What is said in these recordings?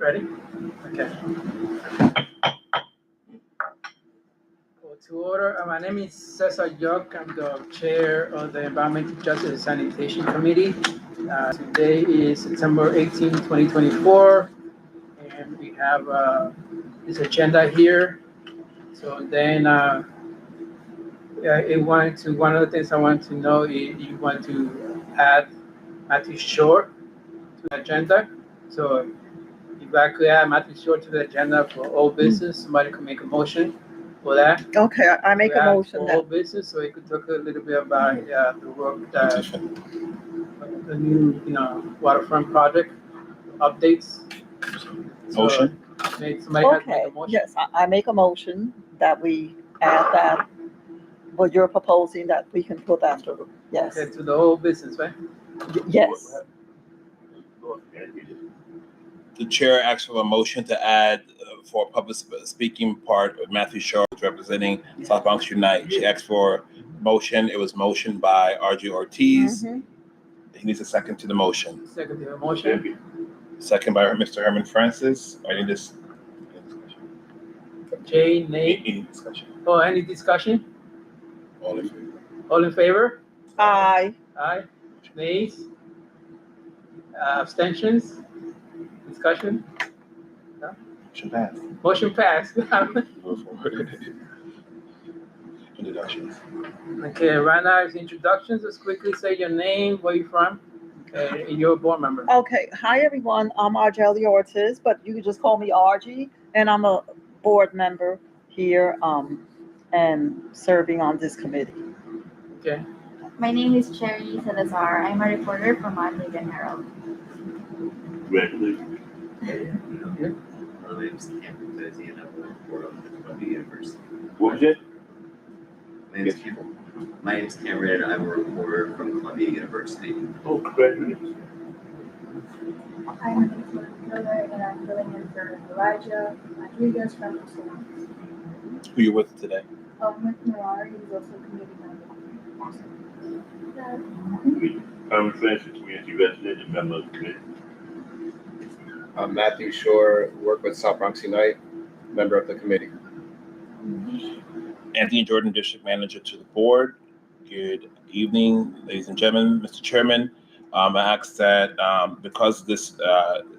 Ready? Okay. Call to order. My name is Cesar York. I'm the chair of the Environmental Justice and Sanitation Committee. Today is September 18, 2024, and we have this agenda here. So then, one of the things I want to know is you want to add Matthew Shore to the agenda. So if I could add Matthew Shore to the agenda for all business, somebody could make a motion for that. Okay, I make a motion For all that, business, so we could talk a little bit about the work that the new, waterfront project updates. Motion. Somebody has to make okay, a motion. yes, I make a motion that we add that, what you're proposing, that we can put that through, yes, Okay, to the whole business, right? yes. The chair asks for a motion to add for public speaking part of Matthew Shaw representing South Bronx Unite. She asked for motion. It was motioned by R.G. Ortiz. Mhm. He needs a second to the motion. Second to the motion. Second by Mr. Herman Francis. Any discussion? Jay, Nate. Any discussion? Oh, any discussion? All in favor? All in favor? Aye. Aye. Nays? Abstentions? Discussion? Motion passed. Motion passed. Move forward. Introductions. Okay, right now is introductions. Just quickly say your name, where you from, and you're a board member. Okay, hi everyone, I'm Argelia Ortiz, but you can just call me Argie, and I'm a board member here, and serving on this committee. Okay. My name is Cherry Salazar. I'm a reporter from Manligan Herald. Congratulations. My name is Cameron Fezzi, and I'm a reporter at Columbia University. What was it? My name is Cameron, and I'm a reporter from Columbia University. Oh, congratulations. I'm Elizabeth Miller, and I'm filling in for Elijah Rodriguez from the Who you with today? with Noir, who's also a committee member. I'm Francis, we are resident member of the committee. I'm Matthew Shore, work with South Bronx Unite, member of the committee. Anthony Jordan, District Manager to the board. Good evening, ladies and gentlemen. Mr. Chairman, I ask that because this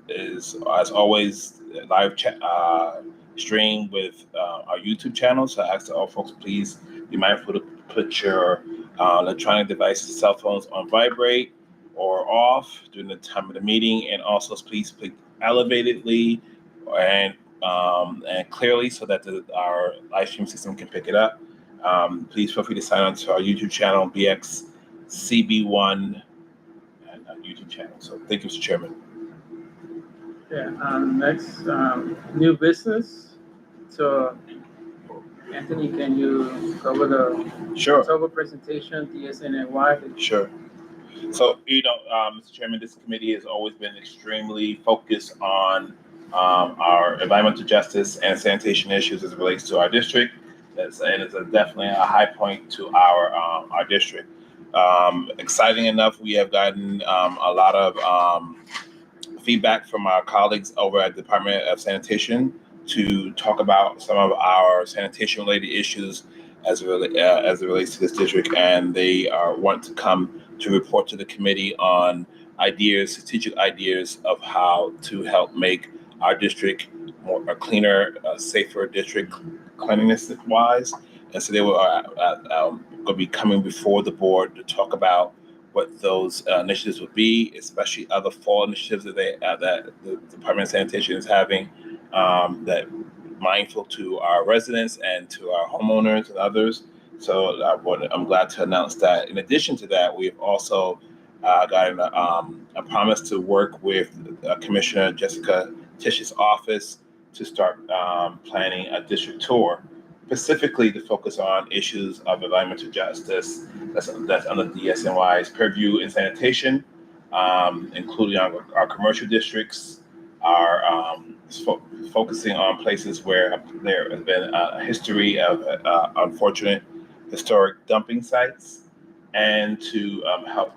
is, as always, live stream with our YouTube channel, so I ask that all folks please be mindful to put your electronic devices, cell phones on vibrate or off during the time of the meeting, and also please speak elevatedly and clearly so that our live stream system can pick it up. Please feel free to sign on to our YouTube channel, BXCB1, and our YouTube channel. So thank you, Mr. Chairman. Yeah. Next, new business. So, Anthony, can you cover the Sure. October presentation, DSNY? Sure. So, Mr. Chairman, this committee has always been extremely focused on our environmental justice and sanitation issues as it relates to our district. It's definitely a high point to our district. Exciting enough, we have gotten a lot of feedback from our colleagues over at the Department of Sanitation to talk about some of our sanitation-related issues as it relates to this district, and they want to come to report to the committee on strategic ideas of how to help make our district a cleaner, safer district cleanliness-wise. And so they will going to be coming before the board to talk about what those initiatives would be, especially other fall initiatives that that the Department of Sanitation is having, that mindful to our residents and to our homeowners and others. So I'm glad to announce that. In addition to that, we've also gotten a promise to work with Commissioner Jessica Tisch's office to start planning a district tour, specifically to focus on issues of environmental justice that's under DSNY's purview in sanitation, including our commercial districts, our focusing on places where there has been a history of unfortunate historic dumping sites, and to help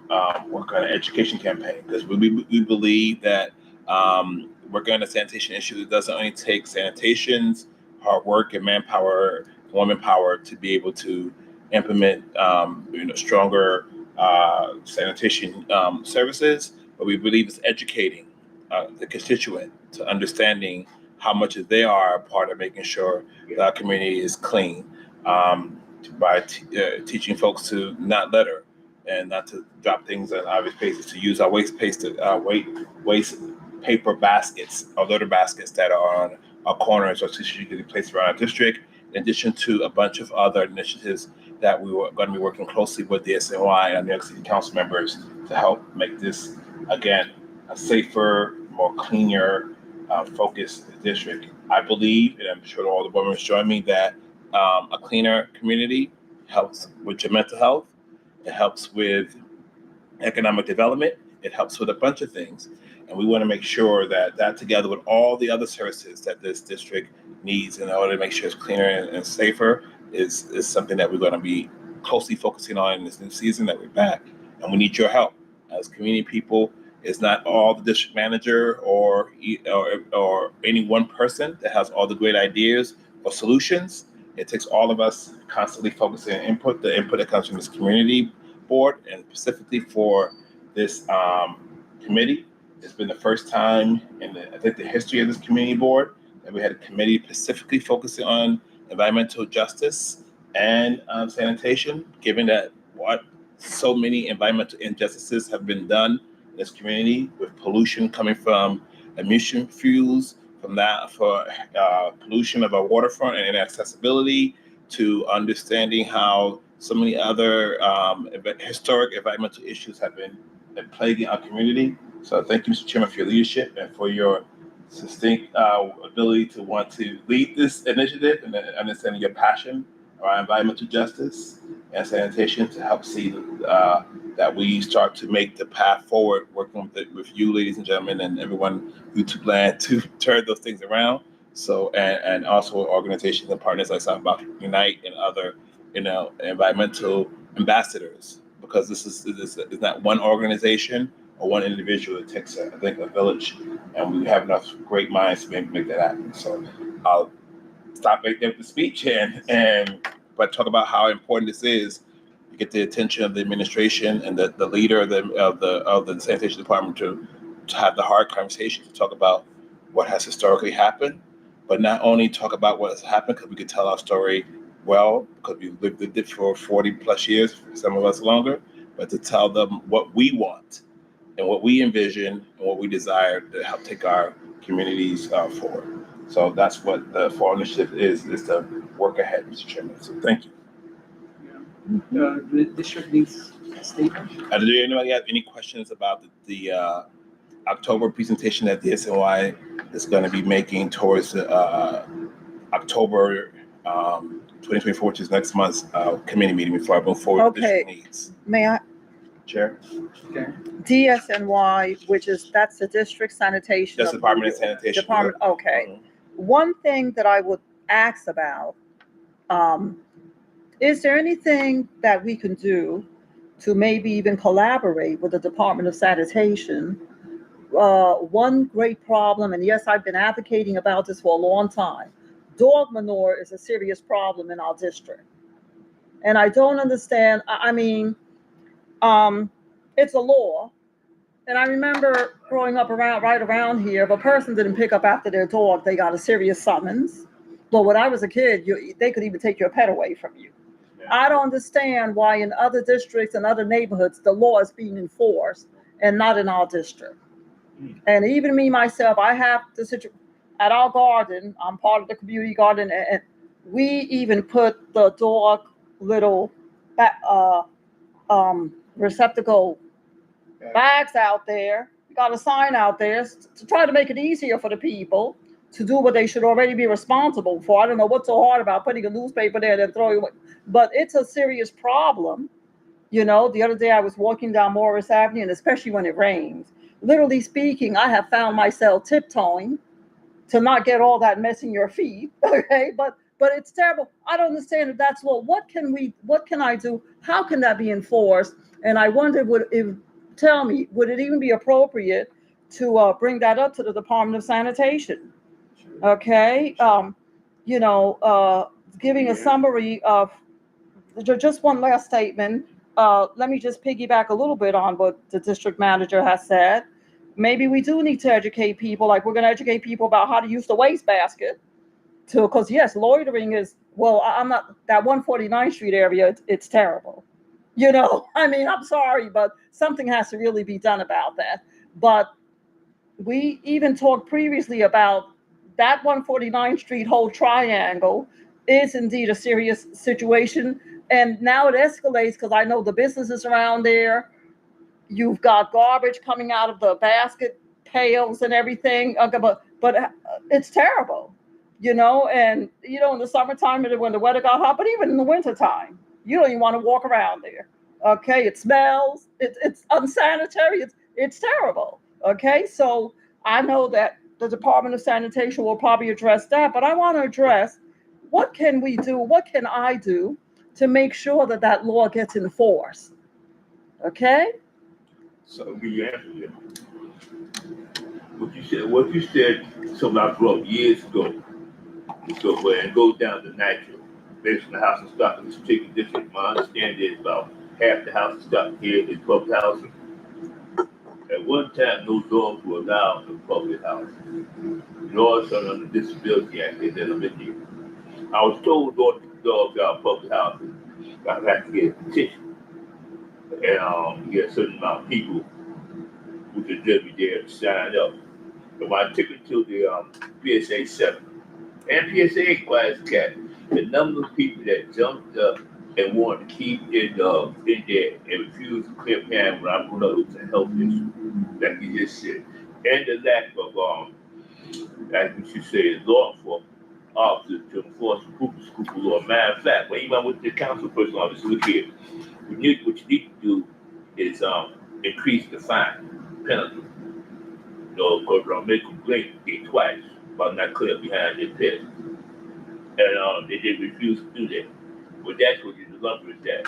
work on an education campaign, because we believe that Working on the sanitation issue, it doesn't only take sanitation's hard work and manpower, woman power to be able to implement stronger sanitation services, but we believe it's educating the constituent to understanding how much they are a part of making sure that our community is clean, by teaching folks to not litter and not to drop things in obvious places, to use our waste paper baskets or litter baskets that are on our corners or strategically placed around our district, in addition to a bunch of other initiatives that we were going to be working closely with the SNY and New York City Council members to help make this, again, a safer, more cleaner, focused district. I believe, and I'm sure all the women join me, that a cleaner community helps with your mental health. It helps with economic development. It helps with a bunch of things. And we want to make sure that together with all the other services that this district needs in order to make sure it's cleaner and safer is something that we're going to be closely focusing on in this new season that we're back. And we need your help as community people. It's not all the district manager or any one person that has all the great ideas or solutions. It takes all of us constantly focusing on input, the input that comes from this community board, and specifically for this committee. It's been the first time in I think the history of this community board that we had a committee specifically focusing on environmental justice and sanitation, given that what so many environmental injustices have been done in this community, with pollution coming from emission fuels, from that for pollution of our waterfront and inaccessibility, to understanding how so many other historic environmental issues have been plaguing our community. So thank you, Mr. Chairman, for your leadership and for your sustained ability to want to lead this initiative and understanding your passion around environmental justice and sanitation to help see that we start to make the path forward, working with you, ladies and gentlemen, and everyone who took land to turn those things around. So, and also organizations and partners like South Bronx Unite and other, environmental ambassadors, because this is not one organization or one individual. It takes, I think, a village, and we have enough great minds to make that happen. So I'll stop right there with the speech but talk about how important this is to get the attention of the administration and the leader of the sanitation department to have the hard conversation to talk about what has historically happened, but not only talk about what has happened because we could tell our story well because we've lived it for 40 plus years, some of us longer, but to tell them what we want and what we envision and what we desire to help take our communities forward. So that's what the fall initiative is to work ahead, Mr. Chairman. So thank you. The district needs a statement. Do anybody have any questions about the October presentation that the SNY is going to be making towards October 2024, which is next month's committee meeting, before I move forward with district needs? May I? Chair? Okay. DSNY, that's the District Sanitation. That's Department of Sanitation. Department, okay. Mhm. One thing that I would ask about, is there anything that we can do to maybe even collaborate with the Department of Sanitation? One great problem, and yes, I've been advocating about this for a long time, dog manure is a serious problem in our district. And I don't understand, it's a law. And I remember growing up right around here, if a person didn't pick up after their dog, they got a serious summons. But when I was a kid, they could even take your pet away from you. Yeah. I don't understand why in other districts and other neighborhoods, the law is being enforced and not in our district. And even me, myself, I have the situation at our garden. I'm part of the community garden, and we even put the dog little receptacle bags out there. We got a sign out there to try to make it easier for the people to do what they should already be responsible for. I don't know what's so hard about putting a newspaper there and throwing it away, but it's a serious problem. The other day I was walking down Morris Avenue, and especially when it rains, literally speaking, I have found myself tiptoeing to not get all that mess in your feet. Okay, but it's terrible. I don't understand if that's law. What can I do? How can that be enforced? And I wondered, would it even be appropriate to bring that up to the Department of Sanitation. Okay, giving a summary of just one last statement. Let me just piggyback a little bit on what the district manager has said. Maybe we do need to educate people, like we're going to educate people about how to use the wastebasket. Because yes, loitering is, well, I'm not, that 149th Street area, it's terrible. I mean, I'm sorry, but something has to really be done about that. But we even talked previously about that 149th Street whole triangle is indeed a serious situation. And now it escalates because I know the businesses around there, you've got garbage coming out of the basket pails and everything. But it's terrible, and, in the summertime when the weather got hot, but even in the wintertime, you don't even want to walk around there. Okay, it smells, it's unsanitary, it's terrible. Okay, so I know that the Department of Sanitation will probably address that, but I want to address what can we do, what can I do to make sure that that law gets enforced? Okay? So be answered. What you said, something I grew up years ago. So where it goes down to natural. Based on the house and stock in this particular district, my understanding is about half the house and stock here is public housing. At one time, no dogs were allowed in public housing. Laws under the Disability Act, they did them in here. I was told dogs out of public housing, I have to get a petition and get a certain amount of people who should just be there to sign up. But when I took it to the PSA 7, and PSA 8 requires cat, the number of people that jumped up and wanted to keep it in there and refused to clear pan when I brought up it was a health issue, like you just said. And the lack of, like what you say, law enforcement officers to enforce the scooper law. Matter of fact, when even with the council person office, look here, what you need to do is increase the fine penalty. Because make complaint twice about not clear behind their pit. And they did refuse to do that. But that's what the lumber is at.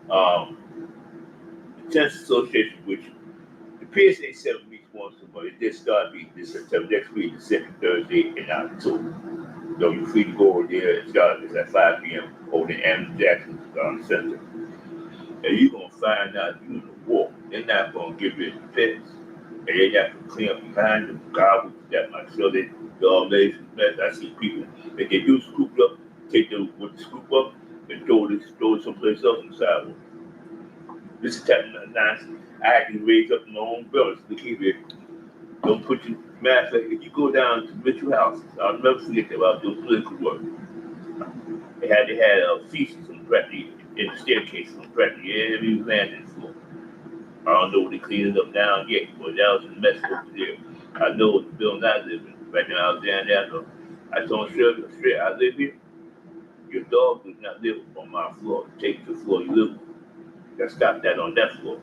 The Tennis Association, which the PSA 7 meets once a month, it did start meeting this September next week, the second Thursday in October. So you're free to go over there and start this at 5 p.m. over in Andrew Jackson Center. And you're going to find out you in the war. They're not going to get rid of the pets. And they have to clean up behind them, garbage, that much. So they, dog legs and mess. I see people that they do scoop up, take the scoop up and throw it someplace else on the sidewalk. This is type of nonsense. I had to raise up my own brothers to keep it. Don't put your mask. If you go down to Mitchell House, I'll never forget that about those political work. They had feces on practically in the staircase on practically every landing floor. I don't know what they cleaned it up down yet, but that was a mess over there. I know the building I live in. Right now I was down there. I told him straight, I live here. Your dog does not live on my floor. Take the floor you live on. Let's stop that on that floor.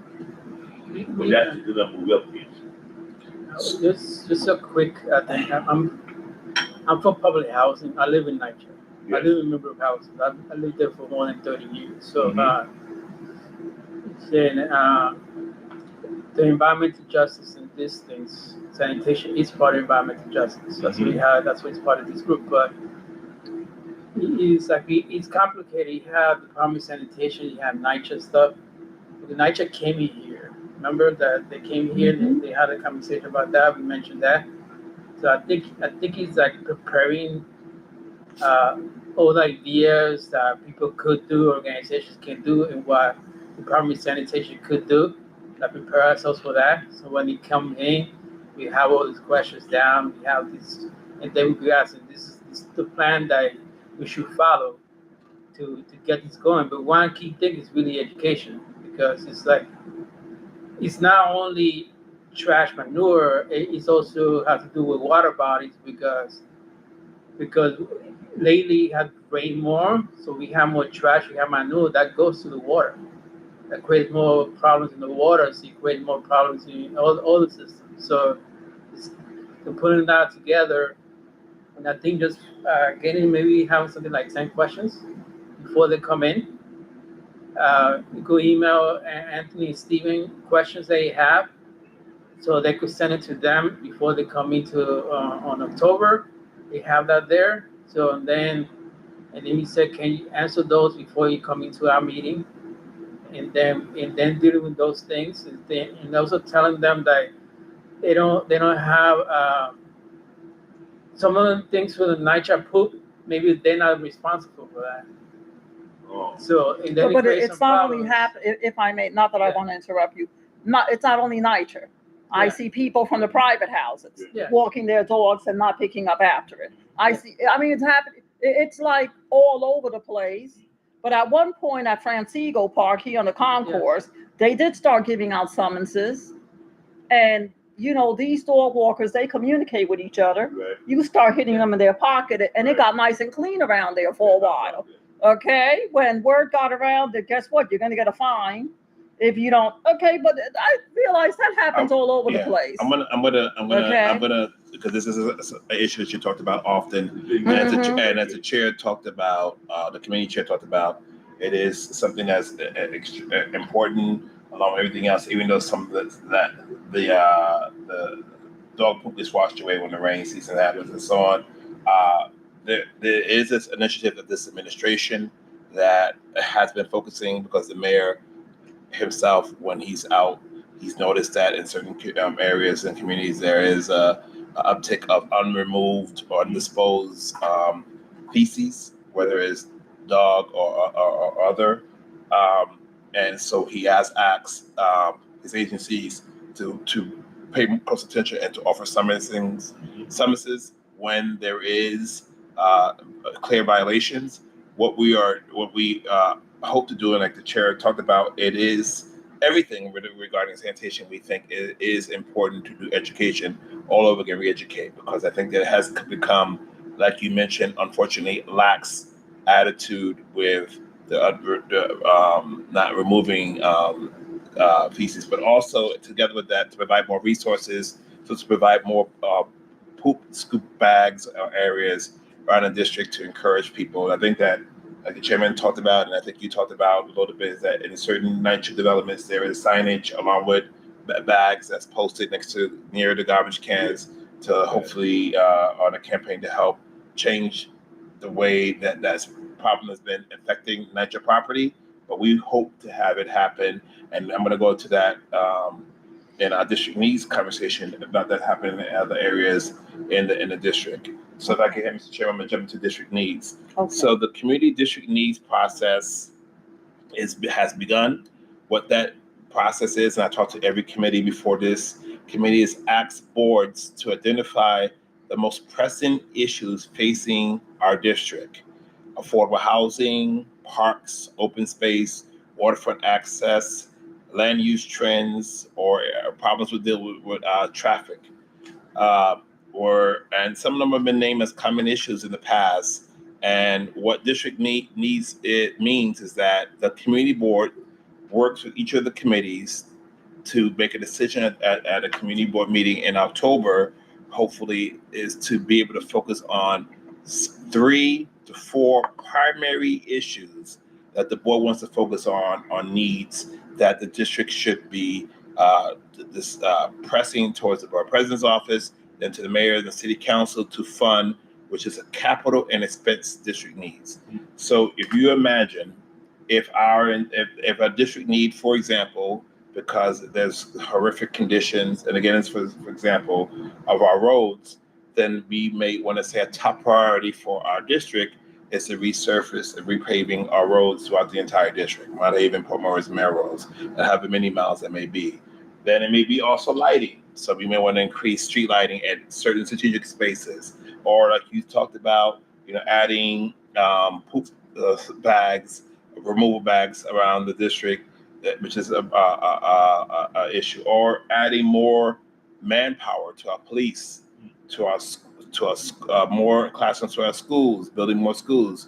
But that's the number we up against. Just a quick thing. I'm from public housing. I live in Nigeria. Yes. I live in member of housing. I lived there for more than 30 years. So the environmental justice and these things, sanitation is part of environmental justice. That's what we have. That's what's part of this group. But it's complicated. You have the Department of Sanitation. You have NYCHA stuff. The NYCHA came in here. Remember that they came here and they had a conversation about that. We mentioned that. So I think it's like preparing all the ideas that people could do, organizations can do, and what the Department of Sanitation could do. That prepare ourselves for that. So when they come in, we have all these questions down. We have this, and then we'll be asking, this is the plan that we should follow to get this going. But one key thing is really education, because it's like it's not only trash manure, it's also has to do with water bodies because lately it has rained more, so we have more trash, we have manure that goes to the water. That creates more problems in the water, so you create more problems in all the systems. So putting that together, and I think just getting maybe having something like 10 questions before they come in. You could email Anthony and Steven questions they have, so they could send it to them before they come into on October. They have that there. So and then he said, can you answer those before you come into our meeting? And then dealing with those things, and also telling them that they don't have some of the things for the nitrile poop. Maybe they're not responsible for that. Oh, So and then But it creates it's some not only problems. if I may, not that I Yeah. want to interrupt you. It's not only nitre. I Yeah. see people from the private houses Yeah. walking their dogs and not picking up after it. I mean, it's happening. It's like all over the place. But at one point at Francigo Park here on the concourse, they did start giving out summonses. And, these dog walkers, they communicate with each other. right. You start hitting them in their pocket, and it got nice and clean around there for a while. Okay, when word got around that, guess what? You're going to get a fine if you don't. Okay, but I realize that happens all over the place. I'm Okay. gonna, because this is an issue that you talked about often, Mhm. and as the chair talked about, the committee chair talked about, it is something that's important along with everything else. Even though some of the dog poop is washed away when the rain season happens and so on. There is this initiative of this administration that has been focusing, because the mayor himself, when he's out, he's noticed that in certain areas and communities there is a uptick of unremoved or undisposed feces, whether it's dog or other. And so he has asked his agencies to pay close attention and to offer summonses when there is clear violations. What we hope to do, and like the chair talked about, it is everything regarding sanitation. We think it is important to do education all over again, re-educate, because I think that it has become, like you mentioned, unfortunately, lax attitude with the not removing feces, but also together with that to provide more resources, so to provide more poop scoop bags or areas around the district to encourage people. I think that, like the chairman talked about, and I think you talked about a little bit, is that in certain nitrogen developments, there is signage along with bags that's posted near the garbage cans to hopefully on a campaign to help change the way that problem has been affecting nitro property. But we hope to have it happen, and I'm going to go to that in our district needs conversation about that happening in other areas in the district. So if I can have Mr. Chairman, I'm going to jump into district needs. Okay. So the community district needs process has begun. What that process is, and I talked to every committee before this committee, is asked boards to identify the most pressing issues facing our district: affordable housing, parks, open space, waterfront access, land use trends, or problems with traffic. And some of them have been named as common issues in the past. And what district needs it means is that the community board works with each of the committees to make a decision at a community board meeting in October. Hopefully, is to be able to focus on 3 to 4 primary issues that the board wants to focus on needs that the district should be pressing towards the board president's office, then to the mayor and the city council to fund, which is a capital and expense district needs. So if you imagine if a district need, for example, because there's horrific conditions, and again, it's for example, of our roads, then we may want to say a top priority for our district is to resurface and repaving our roads throughout the entire district, Mount Haven, Port Morris, and Melrose, and however many miles that may be. Then it may be also lighting. So we may want to increase street lighting at certain strategic spaces, or like you talked about, adding poop bags, removal bags around the district, which is a issue, or adding more manpower to our police, to our more classrooms to our schools, building more schools,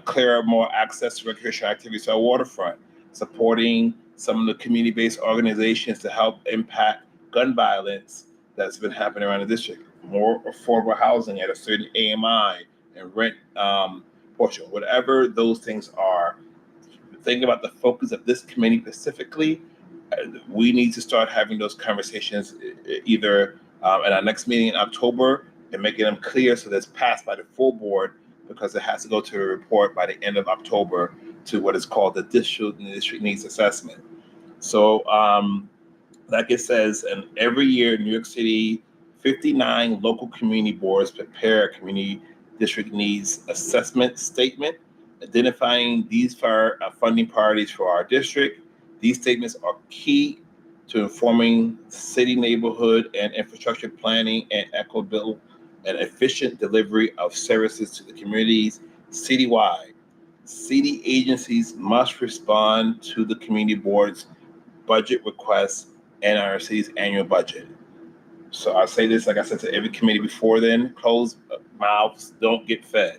clear more access to recreational activities to our waterfront, supporting some of the community-based organizations to help impact gun violence that's been happening around the district, more affordable housing at a certain AMI and rent portion, whatever those things are. Think about the focus of this committee specifically we need to start having those conversations either at our next meeting in October and making them clear so that's passed by the full board, because it has to go to a report by the end of October to what is called the district needs assessment. So like it says, and every year New York City 59 local community boards prepare a community district needs assessment statement identifying these funding priorities for our district. These statements are key to informing city neighborhood and infrastructure planning and equitable and efficient delivery of services to the communities citywide. City agencies must respond to the community board's budget requests and our city's annual budget. So I say this, like I said to every committee before then, closed mouths don't get fed.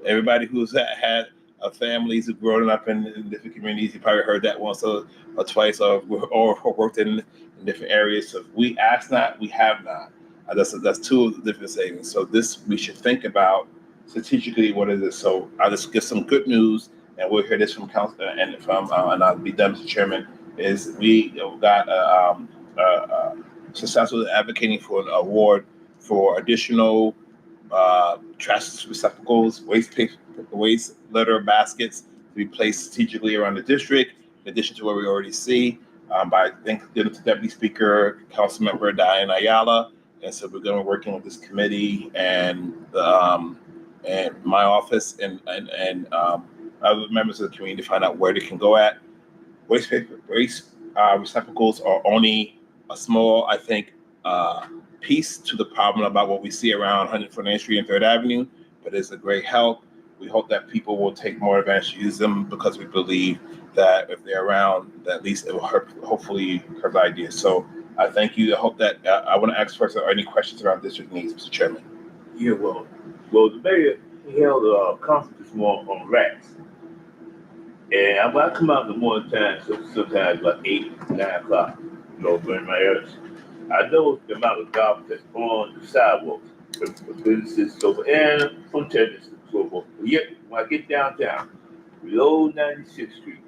Everybody who's had families who've grown up in different communities, you probably heard that once or twice, or worked in different areas. So if we ask not, we have not. That's two different sayings. So this, we should think about strategically what is it. So I'll just get some good news, and we'll hear this from council and and I'll be done, Mr. Chairman. Is we got successful advocating for an award for additional trash receptacles, waste litter baskets to be placed strategically around the district, in addition to what we already see. By thank you to Deputy Speaker, Councilmember Diane Ayala, and so we're going to be working with this committee and my office and other members of the community to find out where they can go at. Waste receptacles are only a small, I think, piece to the problem about what we see around 149th Street and 3rd Avenue, but it's a great help. We hope that people will take more advantage to use them because we believe that if they're around, that at least it will hopefully curb ideas. So I thank you. I hope that I want to ask first, are there any questions around district needs, Mr. Chairman? Yeah, well, the mayor held a conference this morning on rats. And when I come out in the morning time, so sometimes about 8, 9 o'clock, in my areas, I know the amount of garbage that's on the sidewalks for businesses, so forth, and from tenants and so forth. But yet, when I get downtown, below 96th Street,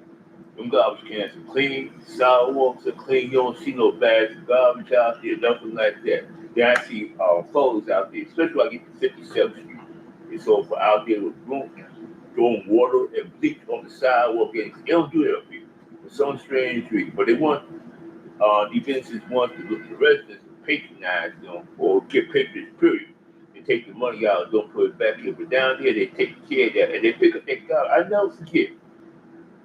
them garbage cans are clean, sidewalks are clean, you don't see no bags of garbage out there, nothing like that. Then I see photos out there, especially when I get to 57th Street. It's over out there with room, throwing water and bleach on the sidewalk. They don't do that up here for some strange reason. But they want, the businesses want the residents to patronize them or get pictures, period. They take the money out and don't put it back in. But down here, they take care of that and they pick up their garbage. I never forget,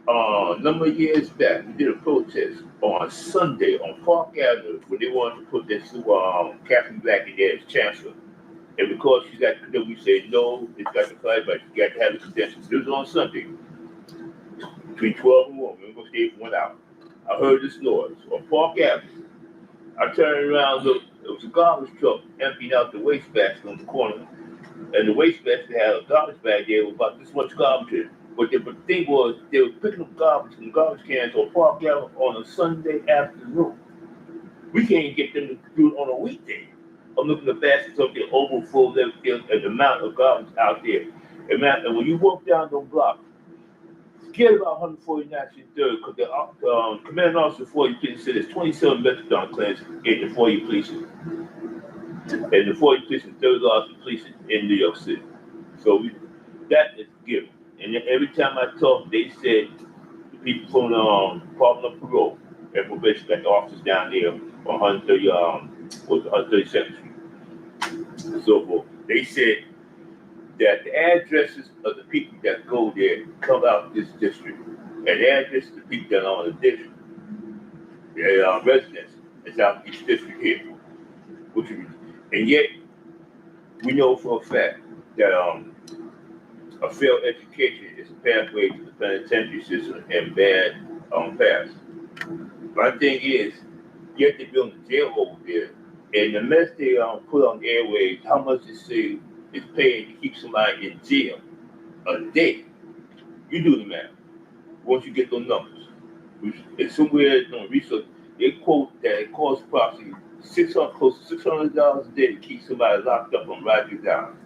a number of years back, we did a protest on Sunday on Park Avenue when they wanted to put this Catherine Black in there as chancellor. And because she got the we said no, it's got to fly, but you got to have the convention. This was on Sunday, between 12 and 1. We're going to stay for 1 hour. I heard this noise on Park Avenue. I turned around, looked, it was a garbage truck emptying out the waste basket on the corner. And the waste basket had a garbage bag there with about this much garbage in it. But the thing was, they were picking up garbage from garbage cans on Park Avenue on a Sunday afternoon. We can't get them to do it on a weekday. I'm looking at baskets up there, overfull, everything, and the amount of garbage out there. And when you walk down those blocks, forget about 149th Street 3rd, because the commanding officer for you police said there's 27 metric ton claims in the 40 police. And the 40 police is 3rd largest police in New York City. So that is given. And every time I talk, they said the people from the Department of Parole and probation got the officers down there on 132nd Street. And so forth. They said that the addresses of the people that go there come out this district, and the addresses of the people that are on the district, their residents, is out this district here. And yet, we know for a fact that a failed education is a pathway to the penitentiary system and bad past. My thing is, yet they're building a jail over there. And the mess they put on the airwaves, how much they say is paying to keep somebody in jail a day. You do the math. Once you get those numbers, it's somewhere on research, they quote that it costs approximately close to $600 a day to keep somebody locked up on Rikers Island.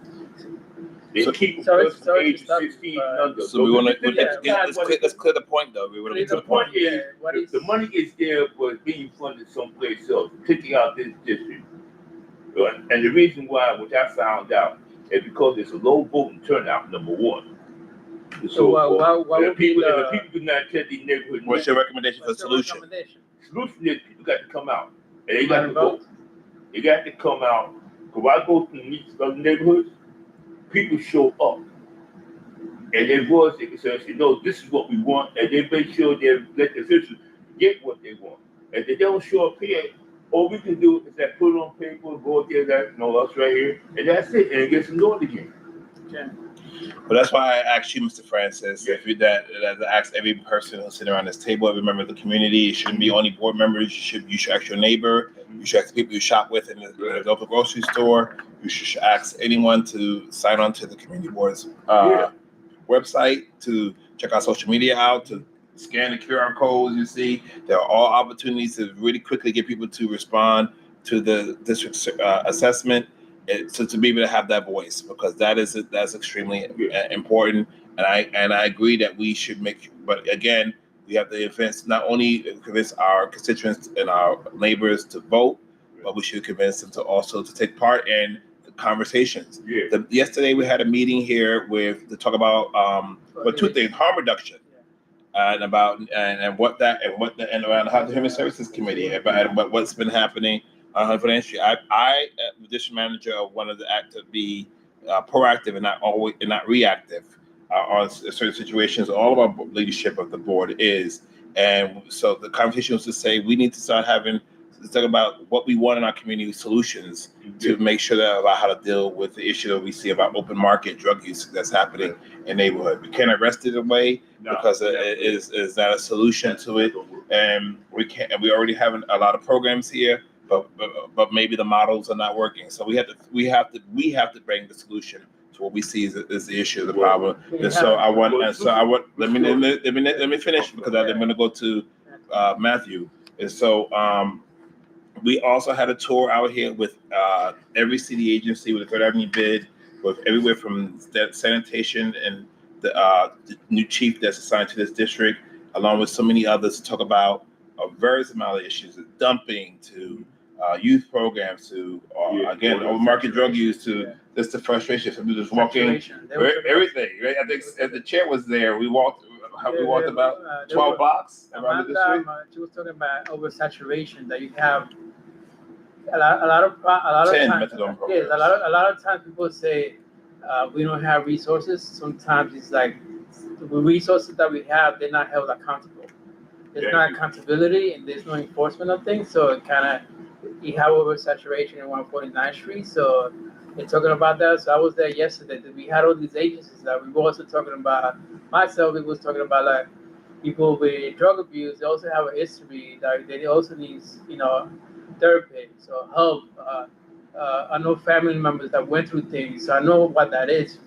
They So- keep sorry- us from sorry to age stop you, 16 but- and under. So we want to Yeah, let's clear the point though. We want to get to The the point. point is, Yeah, what is- the money is there, but it's being funded someplace else, particularly out this district. Right? And the reason why, which I found out, is because it's a low voting turnout, number one. And So what and would be if the the, people do not attend the neighborhood What's your recommendation for what's your solution? recommendation? solution is people got to come out. And they got to Wanna vote. vote? They got to come out. Because I go to these other neighborhoods, people show up. And they voice it and say, no, this is what we want. And they make sure they let the officials get what they want. And if they don't show up here, all we can do is that put it on paper, go up there, that, no, us right here, and that's it. And it gets ignored again. Okay. Well, that's why I asked you, Mr. Francis, if you that I asked every person who's sitting around this table, every member of the community. It shouldn't be only board members. You should ask your neighbor. You should ask the people you shop with in the local grocery store. You should ask anyone to sign on to the community board's website, to check our social media out, to scan the QR codes you see. There are all opportunities to really quickly get people to respond to the district's assessment. So to be able to have that voice, because that's extremely important, and I agree that we should make. But again, we have to convince not only convince our constituents and our neighbors to vote, but we should convince them to also to take part in the conversations. Yeah. Yesterday we had a meeting here to talk about two things: harm reduction, and about and around how the Human Services Committee about what's been happening. Financially, I, the district manager, wanted to act to be proactive and not reactive on certain situations. All of our leadership of the board is, and so the conversation was to say we need to start having to talk about what we want in our community solutions to make sure that about how to deal with the issue that we see about open market drug use that's happening in neighborhood. We can't arrest it away because it is not a solution to it, and we can't. And we already have a lot of programs here. But maybe the models are not working. So we have to bring the solution to what we see is the issue, the problem. And so let me finish because I'm going to go to Matthew. And so we also had a tour out here with every city agency with a Third Avenue bid, with everywhere from sanitation and the new chief that's assigned to this district, along with so many others to talk about various amount of issues, dumping to youth programs to again overmarket drug use to just the frustration. So we just walking everything. Right? I think as the chair was there, we walked about 12 blocks around the district. She was talking about oversaturation, that you have a lot of times. Yes, a lot of times people say we don't have resources. Sometimes it's like the resources that we have, they're not held accountable. There's not accountability and there's no enforcement of things. So it kind of, you have oversaturation in 149th Street. So they're talking about that. So I was there yesterday. We had all these agencies that we were also talking about. Myself, we was talking about like people with drug abuse. They also have a history that they also need, therapy. So help. I know family members that went through things. So I know what that is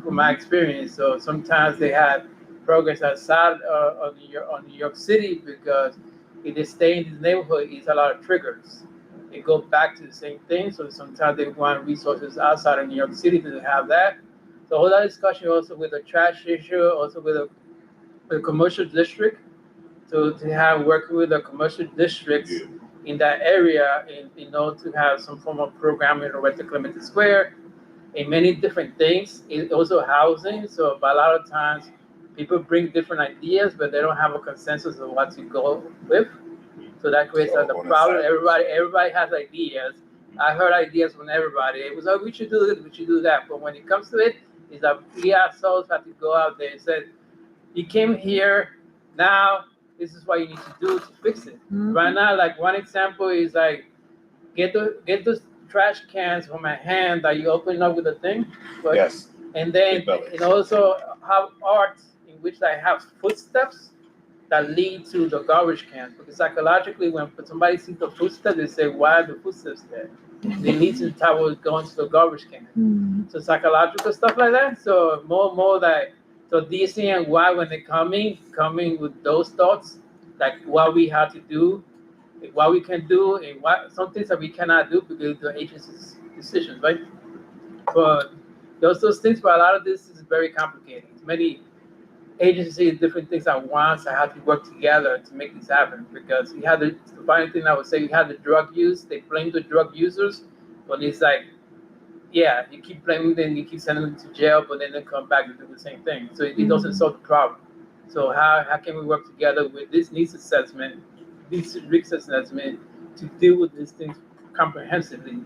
from my experience. So sometimes they have progress outside of New York City because if they stay in this neighborhood, it's a lot of triggers. They go back to the same thing. So sometimes they want resources outside of New York City to have that. So all that discussion also with the trash issue, also with the commercial district, to have working with the commercial districts in that area, and to have some form of programming around the Clementi Square, and many different things. Also housing. So but a lot of times people bring different ideas, but they don't have a consensus of what to go with. So that creates the problem. Everybody has ideas. I heard ideas from everybody. It was like, we should do this, we should do that. But when it comes to it, it's that we ourselves have to go out there and say, you came here, now this is what you need to do to fix it. Right now, like one example is like, get those trash cans from my hand that you open up with a thing. But, Yes. And then, and also have art in which I have footsteps that lead to the garbage can. Because psychologically, when somebody sees the footsteps, they say, why are the footsteps there? They lead to the type of going to the garbage can. So psychological stuff like that. So more like, so DC and Y, when they're coming with those thoughts, like what we have to do, what we can do, and what some things that we cannot do because of the agency's decisions, right? But those things, but a lot of this is very complicated. Many agencies, different things at once, I have to work together to make this happen because you had the funny thing I would say, you had the drug use, they blame the drug users, but it's like, yeah, you keep blaming them, you keep sending them to jail, but then they come back and do the same thing. So it doesn't solve the problem. So how can we work together with this needs assessment, this risk assessment to deal with these things comprehensively?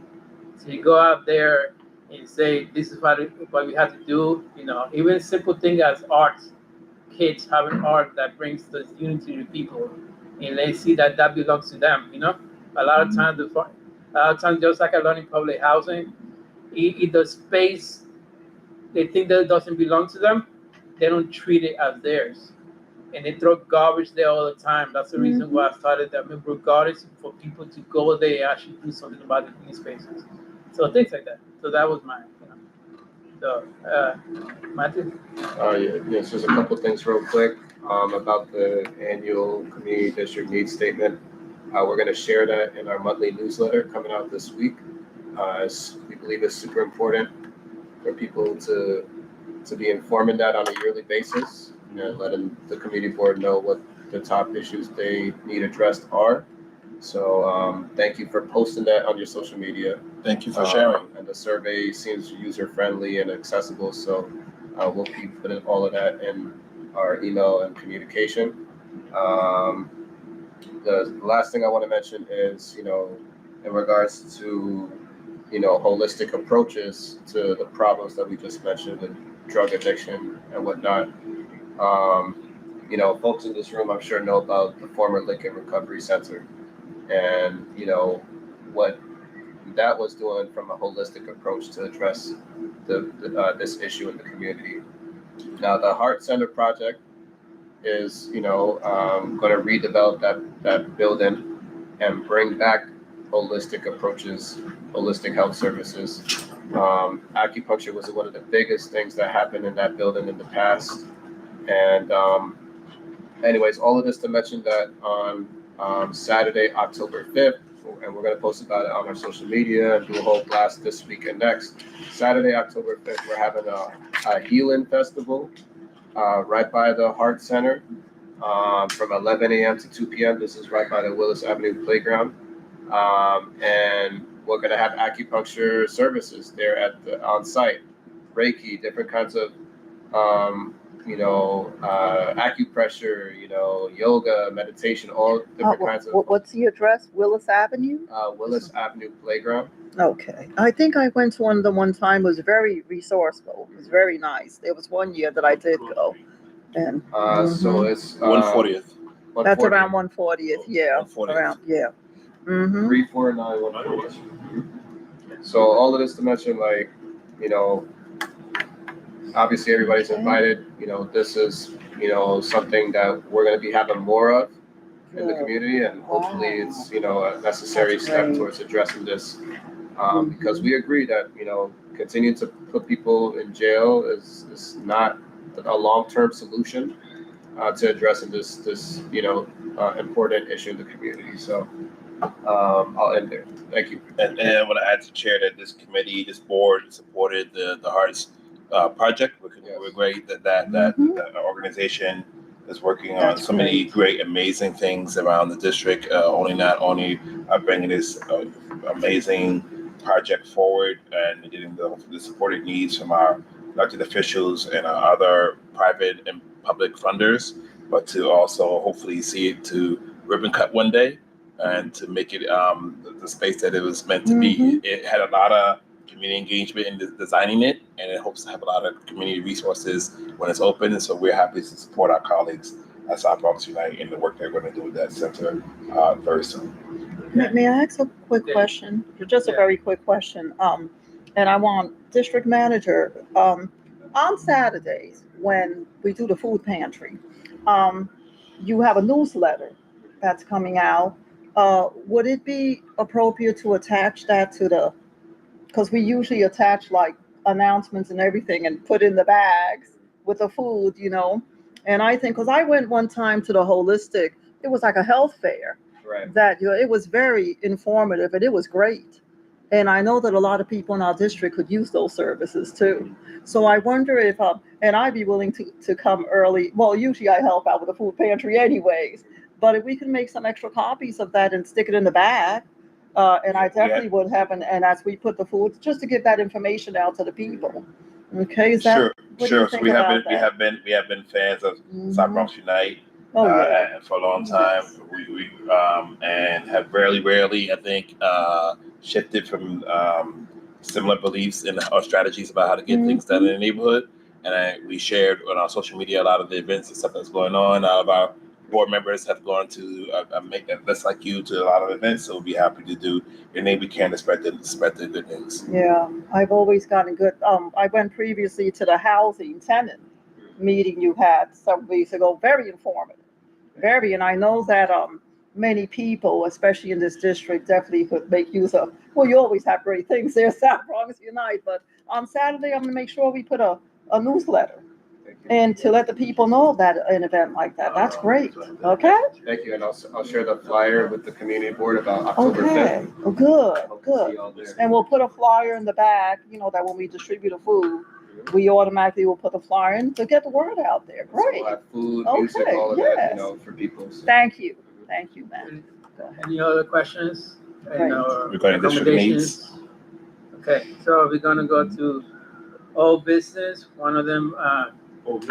So you go out there and say, this is what we have to do, even simple thing as art, kids having art that brings the unity to people and they see that belongs to them, A lot of times, just like I learned in public housing, the space they think that it doesn't belong to them, they don't treat it as theirs. And they throw garbage there all the time. That's the reason why I started that member garbage for people to go there and actually do something about the green spaces. So things like that. So that was mine. So, Matthew? Yes, just a couple things real quick about the annual community district needs statement. We're going to share that in our monthly newsletter coming out this week. As we believe it's super important for people to be informing that on a yearly basis and letting the community board know what the top issues they need addressed are. So thank you for posting that on your social media. Thank you for sharing. And the survey seems user-friendly and accessible, so we'll keep putting all of that in our email and communication. The last thing I want to mention is, in regards to, holistic approaches to the problems that we just mentioned, with drug addiction and whatnot. Folks in this room, I'm sure, know about the former Lincoln Recovery Center and, what that was doing from a holistic approach to address this issue in the community. Now, the Heart Center project is, going to redevelop that building and bring back holistic approaches, holistic health services. Acupuncture was one of the biggest things that happened in that building in the past. And anyways, all of this to mention that on Saturday, October 5th, and we're going to post about it on our social media and do a whole blast this week and next. Saturday, October 5th, we're having a healing festival right by the Heart Center from 11 a.m. to 2 p.m. This is right by the Willis Avenue Playground. And we're going to have acupuncture services there on site, Reiki, different kinds of acupressure, yoga, meditation, all different kinds of. What's the address? Willis Avenue? Willis Avenue Playground. Okay. I think I went to one of them one time. It was very resourceful. It was very nice. There was one year that I did go. And so it's 140th. That's around 140th. Yeah. 140th. Around, yeah. 349 140th. So all of this to mention, obviously everybody's invited. This is, something that we're going to be having more of in the community, and hopefully it's, a necessary step towards addressing this, because we agree that, continuing to put people in jail is not a long-term solution to addressing this important issue in the community. So I'll end there. Thank you. And I want to add to Chair that this committee, this board supported the Hearts project. We're great that organization is working on so many great, amazing things around the district. Not only bringing this amazing project forward and getting the supported needs from our elected officials and our other private and public funders, but to also hopefully see it to ribbon cut one day and to make it the space that it was meant to be. It had a lot of community engagement in designing it, and it hopes to have a lot of community resources when it's open. And so we're happy to support our colleagues at South Bronx Unite in the work they're going to do with that center very soon. May I ask a quick question? Just a very quick question. And I want district manager, on Saturdays when we do the food pantry, you have a newsletter that's coming out. Would it be appropriate to attach that to because we usually attach announcements and everything and put in the bags with the food, And I think, because I went one time to the holistic, it was like a health fair. Right. That it was very informative and it was great. And I know that a lot of people in our district could use those services too. So I wonder if, and I'd be willing to come early. Well, usually I help out with the food pantry anyways. But if we can make some extra copies of that and stick it in the bag, and I definitely would have, and as we put the food, just to get that information out to the people. Okay, is that? Sure, what do sure. you So think we have about been, that? we have been fans of South Mhm. Bronx Unite. Oh, yeah. And for a long time, we and have rarely, I think, shifted from similar beliefs and or strategies about how to get things done in the neighborhood. And we shared on our social media a lot of the events and stuff that's going on. All of our board members have gone to just like you to a lot of events. So we'll be happy to do anything we can to spread the good news. Yeah, I've always gotten good. I went previously to the housing tenant meeting you had some weeks ago. Very informative, very. And I know that many people, especially in this district, definitely could make use of. Well, you always have great things there, South Bronx Unite. But on Saturday, I'm gonna make sure we put a newsletter and to let the people know that an event like that. That's great. Okay. Thank you, and I'll share the flyer with the community board about October 5th. Okay. Oh, good. Hope to see Good. y'all there. And we'll put a flyer in the back, that when we distribute the food, we automatically will put the flyer in to get the word out there. So Great. we'll have food, Okay, music, all of yes. that, for people. So. Thank you. Thank you, man. Go ahead. Any other questions? Right. Regarding district needs. Okay, so we're gonna go to old business. One of them, Oh,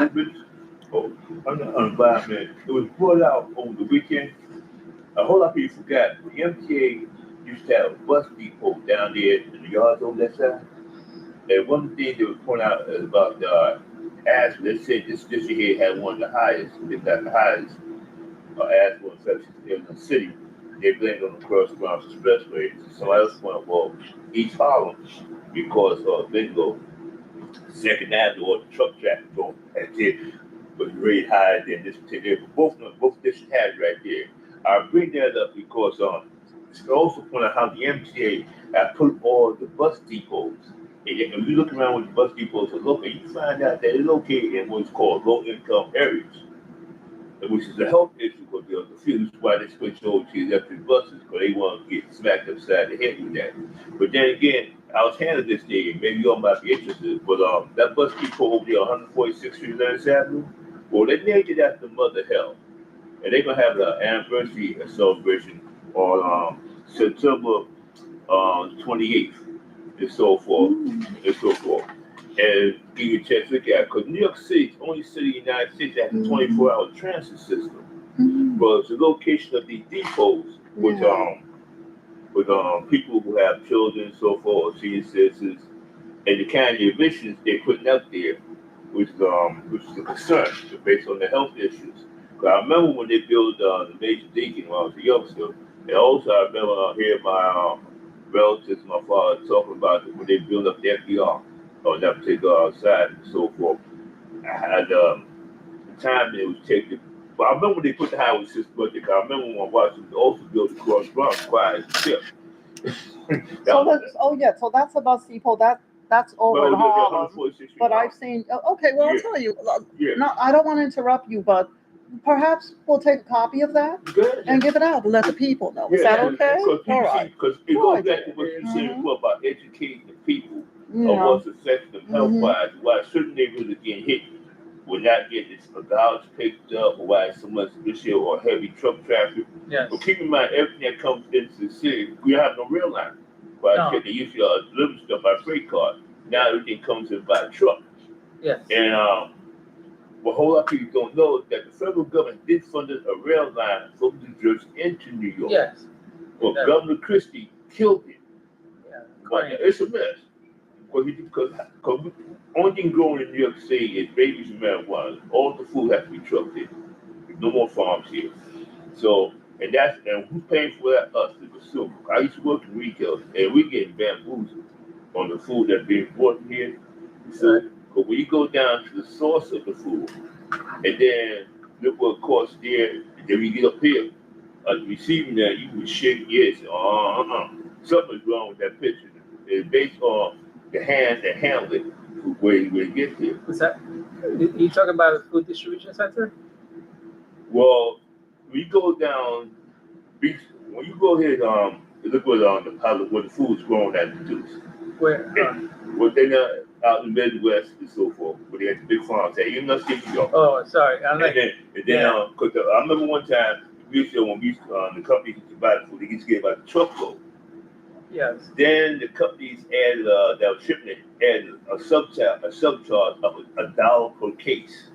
on the environment, it was brought out over the weekend. A whole lot of people forgot. The MTA used to have a bus depot down there in the yards on that side. And one thing they would point out is about the asthma. They said this district here had one of the highest, if not the highest, asthma infections in the city. They blamed on the Cross Bronx Expressway. Somebody else went, well, East Harlem, because bingo, Second Avenue or the truck traffic going right there was really high than this particular. Both districts had it right there. I bring that up because it's also point out how the MTA have put all the bus depots. And if you look around with the bus depots are located, you find out that they're located in what's called low-income areas, which is a health issue because they're confused why they switch over to electric buses because they want to get smacked upside the head with that. But then again, I was handling this day, and maybe y'all might be interested, but that bus depot over there on 146th Street, Lennox Avenue, well, they named it after Mother Health. And they're going to have an anniversary celebration on September 28th, and so forth, And give you a chance to look at it, because New York City is the only city in the United States that has a 24-hour transit system. But it's the location of these depots, with people who have children, so forth, senior citizens, and the kind of emissions they're putting out there, which is a concern based on the health issues. But I remember when they built the Major Deacon when I was a youngster, and also I remember hearing my relatives, my father, talking about when they built up the FDR on that particular side and so forth. I had the time it was taken. But I remember when they put the highway system up there, 'cause I remember when Washington also built the Cross Bronx quiet as a tip. So that's a bus depot. That's over in Harlem. But I've seen. Okay, well, I'll tell you. No, I don't want to interrupt you, but perhaps we'll take a copy of that and give it out to let the people know. Is that okay? All right. Because it goes back to what you said before about educating the people of what's affecting them health-wise. Why certain neighborhoods are getting hit will not get this garbage picked up, or why so much issue or heavy truck traffic. yes. But keep in mind, everything that comes into the city, we have no rail line. But they used to deliver stuff by freight car. Now everything comes in by truck. Yes. And what a whole lot of people don't know is that the federal government did fund a rail line from New Jersey into New York. Yes. But Governor Christie killed it. Yeah. But it's a mess. Because only thing growing in New York City is babies and marijuana. All the food has to be trucked in. No more farms here. So, and who's paying for that? Us, the consumer. I used to work in retail, and we getting bamboozled on the food that's being brought in here. So, but when you go down to the source of the food, and then look what costs there, and then we get up here, receiving that, you would shake your head. Something's wrong with that picture. It's based on the hands that handle it where it gets here. What's that? You talking about a food distribution center? Well, we go down, when you go here, look what where the food's grown at the juice. Where, What they out in the Midwest and so forth, where they had the big farms at, even though New York. oh, sorry, I'm like, And then cause I remember one time we used to when we used to, the companies used to buy the food, they used to get about the truckload. yes, Then the companies added that was shipping it added a subcharge of $1 per case.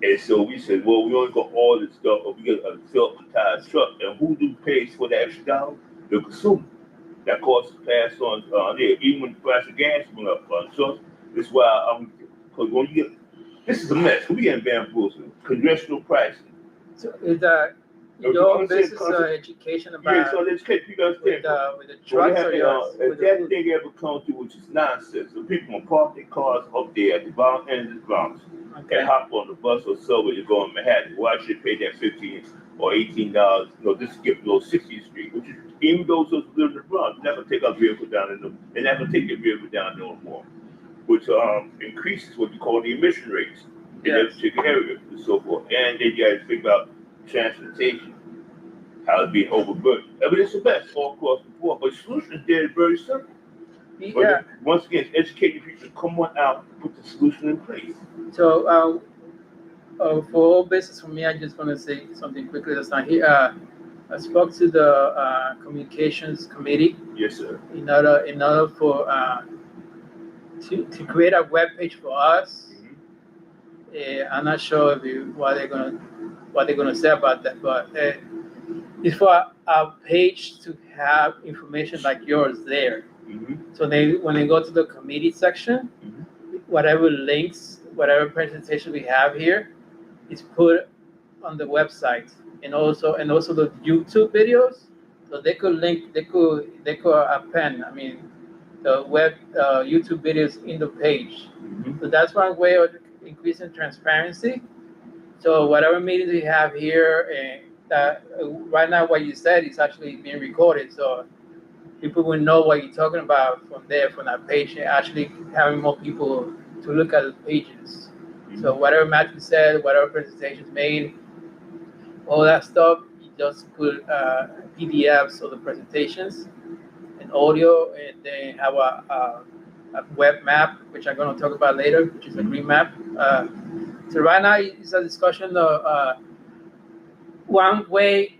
And so we said, well, we only got all this stuff, but we got a fill up entire truck. And who pays for the extra dollar? The consumer. That cost is passed on there. Even when the price of gas went up. So this is why because when you get, this is a mess. We getting bamboozled. Congressional pricing. so is that your business education Yeah, about so let's take people understand. with the trucks or yours? If With the that food? thing ever come through, which is nonsense, so people will park their cars up there at the bottom end of the Bronx Okay, and hop on the bus or subway to go in Manhattan. Why should they pay that $15 or $18? No, just skip below 60th Street, which is even those who live in the Bronx, they're not gonna take our vehicle down in them. They're not gonna take their vehicle down no more, which increases what you call the emission rates in that yes. particular area and so forth. And then you got to think about transportation, how it's being overburdened. I mean, it's the best all across the board, but the solution is there, very simple. Yeah, But once again, it's educating people to come on out and put the solution in place. so, for all business for me, I just want to say something quickly that's not here. I spoke to the communications committee Yes, sir. in order for to create a web page for us. I'm not sure what they're gonna say about that, but it's for a page to have information like yours there. Mm-hmm. So when they go to the committee section, whatever links, whatever presentation we have here, is put on the website, and also the YouTube videos. So they could append. I mean, the web YouTube videos in the page. Mm-hmm. So that's one way of increasing transparency. So whatever meetings we have here, and that right now what you said is actually being recorded, so people will know what you're talking about from that page, and actually having more people to look at the pages. So whatever Matthew said, whatever presentations made, all that stuff, you just put PDFs of the presentations and audio, and then have a web map, which I'm going to talk about later, which is a green map. So right now it's a discussion of one way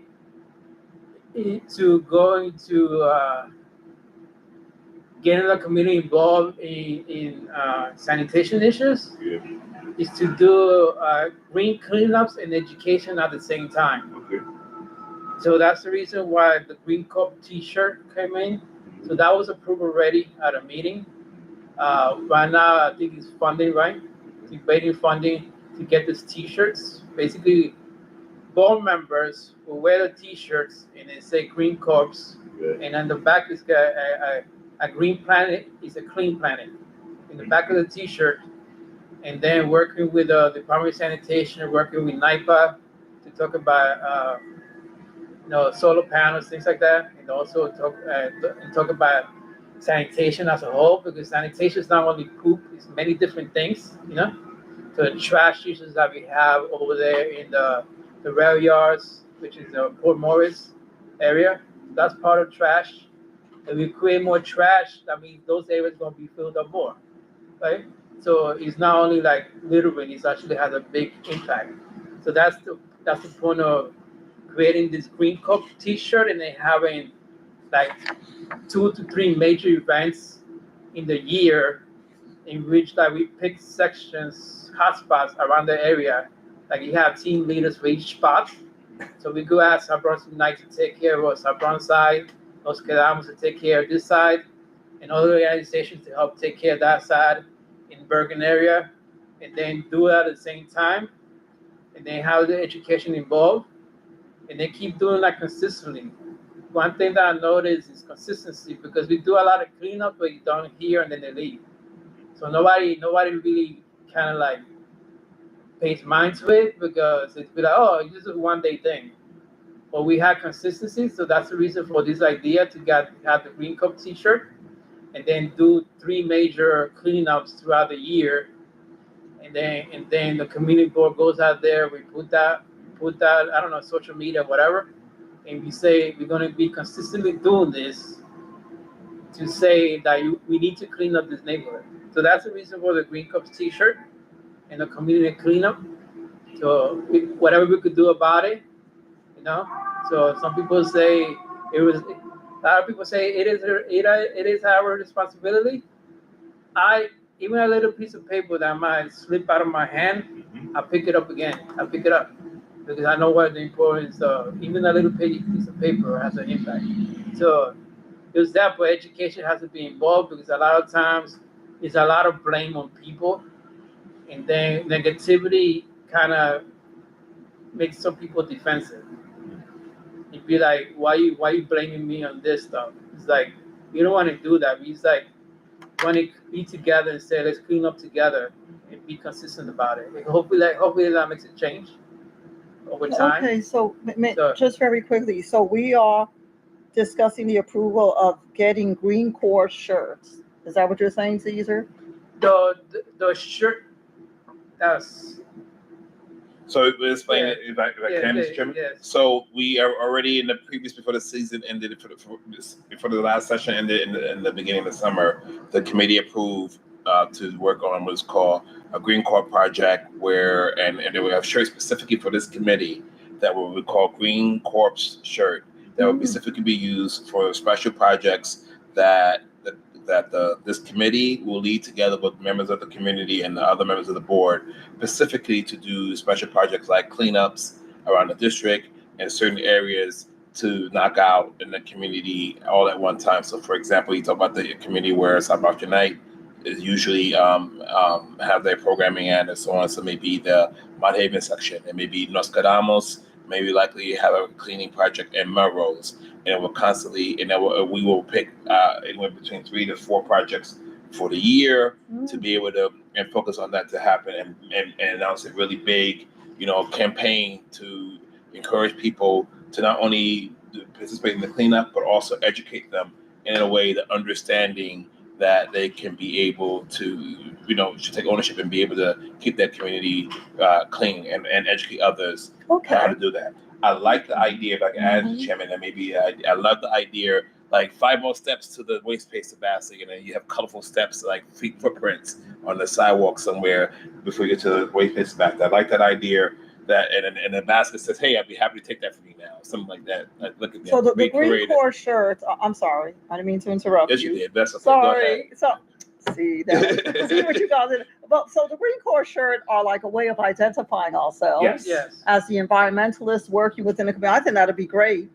to go into getting the community involved in sanitation issues Yeah. is to do green cleanups and education at the same time. Okay. So that's the reason why the Green Cup T-shirt came in. So that was approved already at a meeting. Right now, I think it's funding, right? Debating funding to get these T-shirts. Basically, board members will wear the T-shirts and they say Green Corps, Yeah. and on the back is a green planet is a clean planet. In the back of the T-shirt, and then working with the Department of Sanitation, working with NIPA to talk about solar panels, things like that, and also talk about sanitation as a whole, because sanitation is not only poop; it's many different things. So the trash issues that we have over there in the rail yards, which is the Port Morris area, that's part of trash. If we create more trash, that means those areas are going to be filled up more, right? So it's not only like littering; it actually has a big impact. So that's the point of creating this Green Cup T-shirt, and then having like 2 to 3 major events in the year, in which like we pick sections, hotspots around the area. Like you have team leaders for each spot. So we go ask our Bronx Unite to take care of our Bronx side, Los Quedamos to take care of this side, and other organizations to help take care of that side in Bergen area, and then do it at the same time, and then have the education involved, and they keep doing that consistently. One thing that I noticed is consistency, because we do a lot of cleanup, but you don't hear and then they leave. So nobody really kind of like pays mind to it, because it's be like, oh, it's just a 1 day thing. But we have consistency, so that's the reason for this idea to have the Green Cup T-shirt, and then do 3 major cleanups throughout the year, and then the community board goes out there. We put that I don't know, social media, whatever, and we say we're going to be consistently doing this to say that we need to clean up this neighborhood. So that's the reason for the Green Cups T-shirt and the community cleanup. So whatever we could do about it, you know. So some people say it was. A lot of people say it is our responsibility. Even a little piece of paper that might slip out of my hand, I pick it up again. I pick it up because I know what the importance of even a little piece of paper has an impact. So there's that, but education has to be involved because a lot of times it's a lot of blame on people, and then negativity kind of makes some people defensive. You'd be like, why you blaming me on this stuff? It's like you don't want to do that. It's like want to be together and say let's clean up together and be consistent about it. And hopefully that makes a change over time. Okay, so So- just very quickly, so we are discussing the approval of getting Green Corps shirts. Is that what you're saying, Caesar? The shirt that's So explain Yeah. it if I Yeah, can, yeah, Mr. Chairman. yes. So we are already in the previous before the season ended before the last session ended in the beginning of the summer. The committee approved to work on what's called a Green Corps project, where and then we have shirts specifically for this committee that will be called Green Corps shirt that will be specifically be used for special projects that this committee will lead together with members of the community and the other members of the board, specifically to do special projects like cleanups around the district and certain areas to knock out in the community all at one time. So, for example, you talk about the community where South Bronx Unite is usually have their programming and so on. So maybe the Mount Haven section, and maybe Nostradamus, maybe likely have a cleaning project in Melrose. And we'll constantly, and then we will pick anywhere between 3 to 4 projects for the year to be able to and focus on that to happen and announce a really big, campaign to encourage people to not only participate in the cleanup, but also educate them in a way that understanding that they can be able to, should take ownership and be able to keep that community clean and educate others on how to do that. I like the idea, if I can add, Chairman, and maybe I love the idea, like 5 more steps to the waste paper basket, and then you have colorful steps like feet footprints on the sidewalk somewhere before you get to the waste paper basket. I like that idea. That and the basket says, "Hey, I'd be happy to take that from you now," something like that. Like, look at that. So the Green Corps shirt. I'm sorry, I didn't mean to interrupt Yes, you. you did. That's okay. Sorry. So see what you guys did. But so the Green Corps shirt are like a way of identifying ourselves yes. as the environmentalists working within the community. I think that'd be great.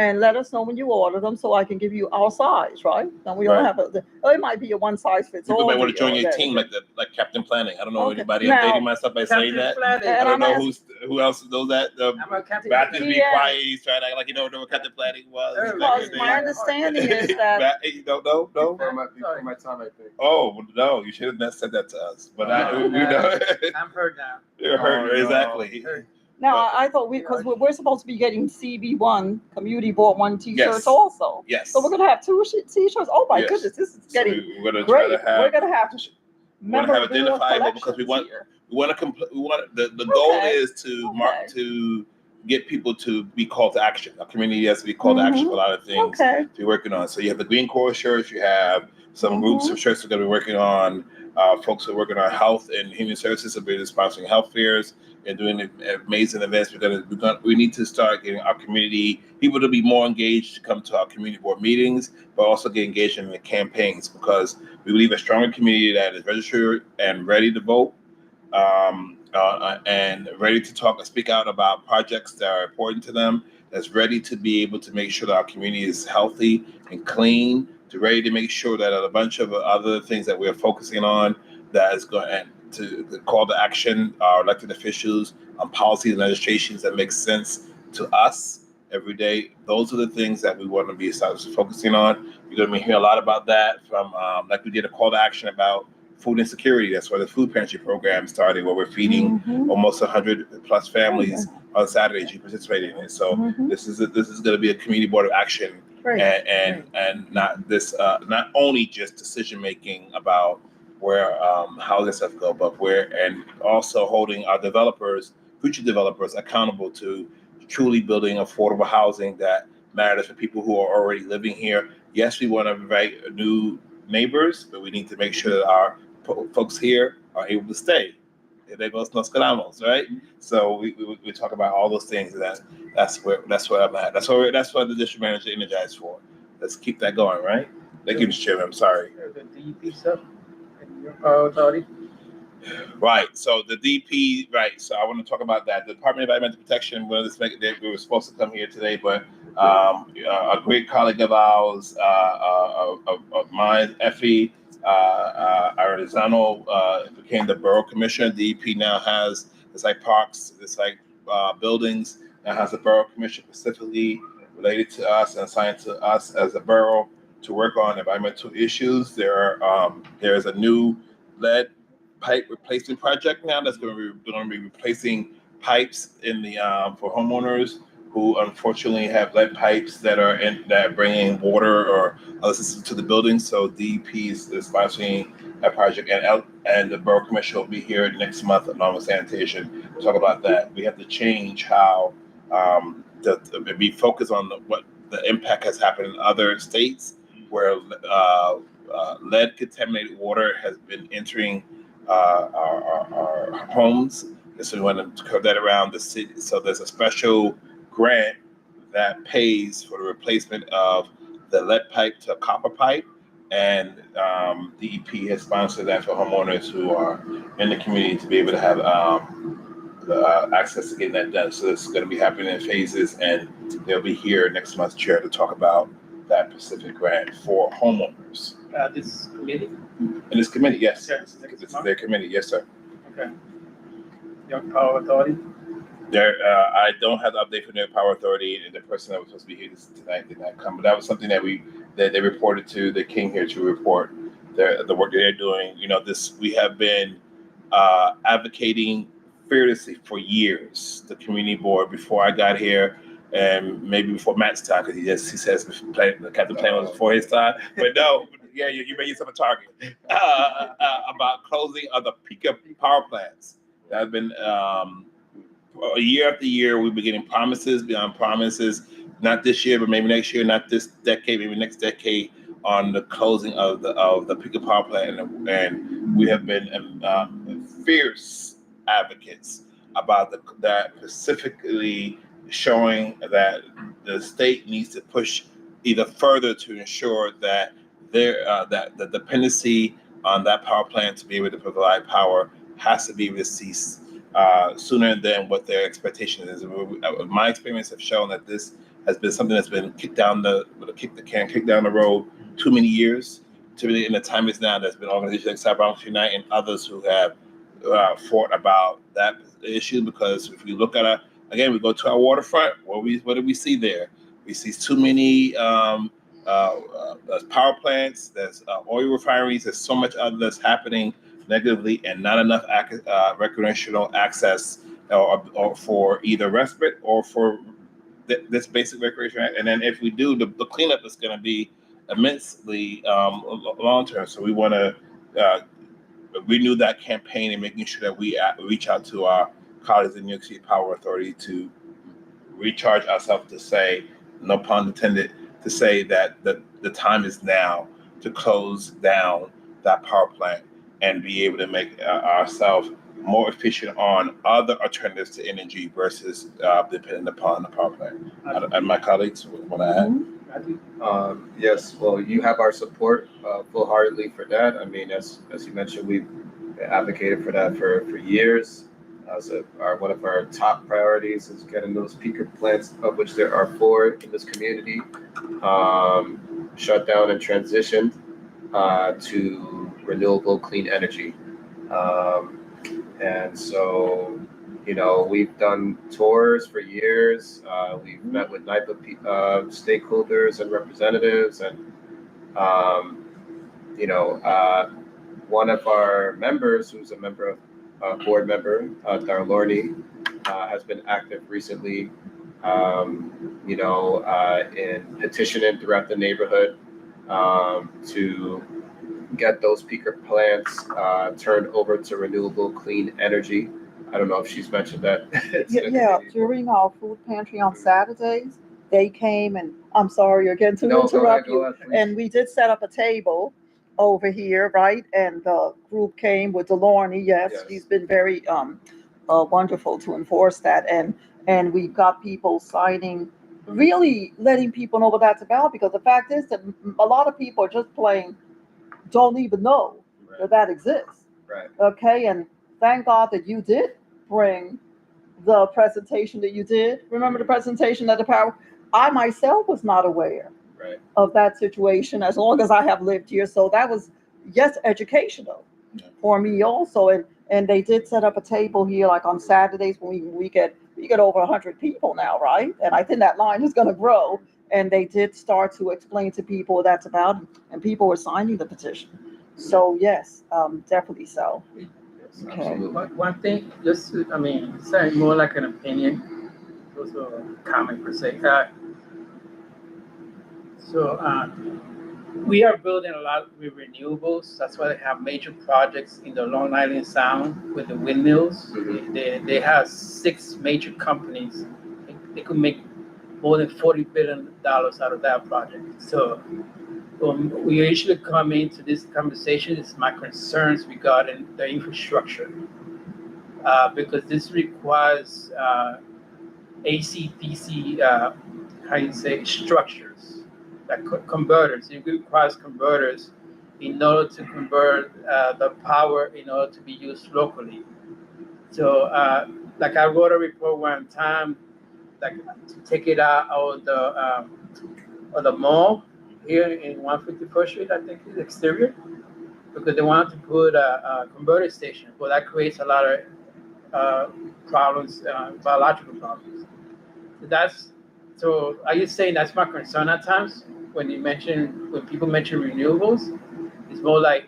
And let us know when you order them so I can give you our size, right? And we don't have it might be a one size fits all. People might want to join deal. your team like Captain Planning. I don't know anybody. Now, I'm dating myself by saying that. I don't know who else knows that. I'm a Captain Baptist Planning. be quiet. He's trying to act like you don't know what Captain Planning was. Because my understanding is that You don't know? No? Before my time, I think. Oh, no, you should have not said that to us. But I'm hurt now. You're hurt, exactly. now I thought because we're supposed to be getting CB1 Community Board 1 T-shirts Yes. also. Yes. So we're gonna have 2 T-shirts. Oh my Yes. goodness, this is So getting we're gonna great. try to have. We're gonna have We want to have identifiable because we want the goal is to mark to get people to be called to action. Our community has to be called to action for a lot of things to be working on. So you have the Green Corps shirts, you have some groups of shirts that are going to be working on. Folks who are working on health and human services are really sponsoring health fairs and doing amazing events. We need to start getting our community people to be more engaged to come to our community board meetings, but also get engaged in the campaigns because we believe a stronger community that is registered and ready to vote. And ready to talk and speak out about projects that are important to them, that's ready to be able to make sure that our community is healthy and clean, to ready to make sure that a bunch of other things that we're focusing on that is going to call to action our elected officials on policies and legislations that make sense to us every day. Those are the things that we want to be focusing on. You're going to be hearing a lot about that from, like we did a call to action about food insecurity. That's why the food pantry program started, where we're feeding almost 100 plus families on Saturdays. You participated in it. So this is going to be a community board of action, and not this not only just decision making about where how this stuff go, but where and also holding our developers, future developers, accountable to truly building affordable housing that matters for people who are already living here. Yes, we want to invite new neighbors, but we need to make sure that our folks here are able to stay. There goes Nos Quedamos, right? So we talk about all those things. And that's where I'm at. That's what the district manager energized for. Let's keep that going, right? Thank you, Mr. Chairman. I'm sorry. The DEP stuff and your power authority. Right. So the DP, right. So I want to talk about that. The Department of Environmental Protection, we were supposed to come here today, but a great colleague of ours, of mine, Effie Arellano, became the borough commissioner. DEP now has, it's like parks, it's like buildings, now has a borough commission specifically related to us and assigned to us as a borough to work on environmental issues. There's a new lead pipe replacement project now that's going to be replacing pipes in the for homeowners who unfortunately have lead pipes that are bringing water or other systems to the building. So DEP is sponsoring that project, and the borough commission will be here next month along with sanitation to talk about that. We have to change how be focused on what the impact has happened in other states where lead contaminated water has been entering our homes. And so we want to curve that around the city. So there's a special grant that pays for the replacement of the lead pipe to a copper pipe. And DEP has sponsored that for homeowners who are in the community to be able to have access to getting that done. So this is going to be happening in phases, and they'll be here next month's chair to talk about that specific grant for homeowners. This committee. In this committee, yes. Yes, This is their committee, yes, sir. Okay. Your power authority. I don't have the update from their power authority, and the person that was supposed to be here tonight did not come. But that was something that they reported to. They came here to report the work that they're doing. We have been advocating fearlessly for years. The community board before I got here, and maybe before Matt's time, because he says the Captain Plan was before his time. But no, yeah, you made yourself a target about closing of the Pica power plants. That have been year after year. We've been getting promises beyond promises. Not this year, but maybe next year. Not this decade, maybe next decade. On the closing of the Pica power plant, and we have been fierce advocates about that, specifically showing that the state needs to push either further to ensure that that the dependency on that power plant to be able to provide power has to be able to cease sooner than what their expectation is. My experience have shown that this has been something that's been kicked down the road too many years. And the time is now. There's been organizations like South Bronx Unite and others who have fought about that issue, because if we look at again, we go to our waterfront. What do we see there? We see too many there's power plants, there's oil refineries, there's so much other that's happening negatively, and not enough recreational access or for either respite or for this basic recreation. And then if we do, the cleanup is going to be immensely long term. So we want to renew that campaign and making sure that we reach out to our colleagues in New York City Power Authority to recharge ourselves, to say, no pun intended, to say that the time is now to close down that power plant and be able to make ourselves more efficient on other alternatives to energy versus dependent upon the power plant. And my colleagues want to add? Yes, well, you have our support full-heartedly for that. I mean, as you mentioned, we've advocated for that for years. So one of our top priorities is getting those peaker plants, of which there are 4 in this community, shut down and transitioned to renewable clean energy. And so, we've done tours for years. We've met with NYPA stakeholders and representatives, and one of our members, who's a board member, Darlorny, has been active recently, in petitioning throughout the neighborhood to get those peaker plants turned over to renewable clean energy. I don't know if she's mentioned that. It's the Yeah, committee. during our food pantry on Saturdays, they came and, I'm sorry again to No, interrupt go you. ahead, please. And we did set up a table over here, right? And the group came with Delorny, yes, Yes. she's been very, wonderful to enforce that. And we've got people signing, really letting people know what that's about, because the fact is that a lot of people are just plain don't even know that that exists. Right. Okay, and thank God that you did bring the presentation that you did. Remember the presentation that the power, I myself was not aware Right. of that situation as long as I have lived here. So that was, yes, educational for me also. And they did set up a table here like on Saturdays when we get over 100 people now, right? And I think that line is going to grow. And they did start to explain to people what that's about, and people were signing the petition. So yes, definitely so. Yes, Okay. absolutely. One thing, just, I mean, it's more like an opinion, also a comment per se. We are building a lot with renewables. That's why they have major projects in the Long Island Sound with the windmills. They have 6 major companies. They could make more than $40 billion out of that project. So we usually come into this conversation, it's my concerns regarding the infrastructure. Because this requires AC, DC, how you say, structures, like converters. It requires converters in order to convert the power in order to be used locally. So, like I wrote a report one time, like to take it out of the mall here in 151st Street, I think is exterior, because they wanted to put a converter station. Well, that creates a lot of problems, biological problems. So are you saying that's my concern at times when people mention renewables? It's more like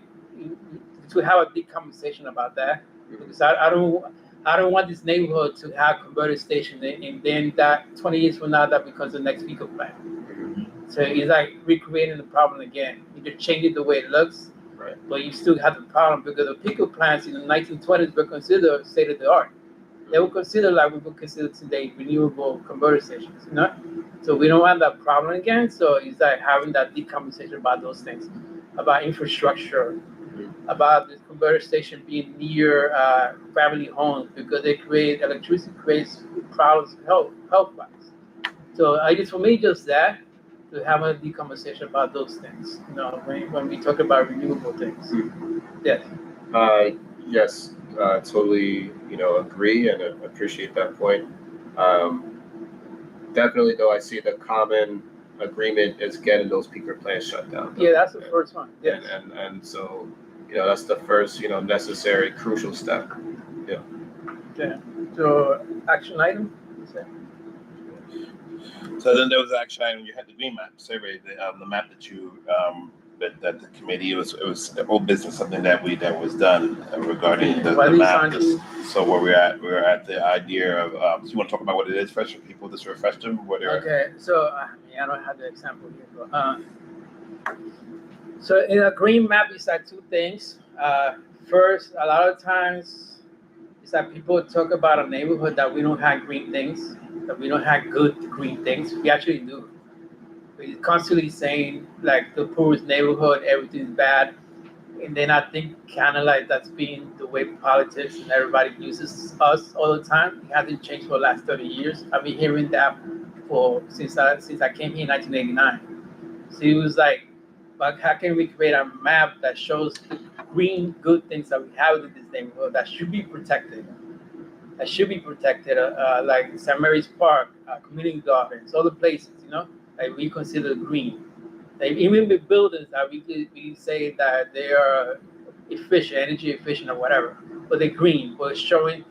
to have a big conversation about that, because I don't want this neighborhood to have converter station and then that 20 years from now that becomes the next vehicle plant. So it's like recreating the problem again. You just change it the way it looks, Right. but you still have the problem because the pickle plants in the 1920s were considered state of the art. They were considered like we would consider today renewable converter stations, you know? So we don't want that problem again. So it's like having that deep conversation about those things, about infrastructure, about the converter station being near family homes, because they create electricity creates problems health wise. So I guess for me just that, to have a deep conversation about those things, you know, when we talk about renewable things. Yes. Yes, totally, agree and appreciate that point. Definitely, though, I see the common agreement is getting those peaker plants shut down. Yeah, that's the first one. Yes. And so, that's the first, necessary, crucial step. Yeah. Okay. So action item. You said? So then there was actually, item, you had the green map survey, the map that you that the committee, it was old business, something that was done regarding the map. So where we're at the idea of, so you want to talk about what it is first for people, just refresh them? Okay, so I don't have the example here, but so in a green map, it's like 2 things. First, a lot of times it's that people talk about a neighborhood that we don't have green things, that we don't have good green things. We actually do. We're constantly saying like the poorest neighborhood, everything's bad. And then I think kind of like that's been the way politics and everybody uses us all the time. It hasn't changed for the last 30 years. I've been hearing that since I came here in 1989. So it was like, but how can we create a map that shows the green good things that we have in this neighborhood that should be protected? Like St. Mary's Park, community gardens, other places, like we consider green. Like even the buildings that we say that they are efficient, energy efficient or whatever, but they're green, but showing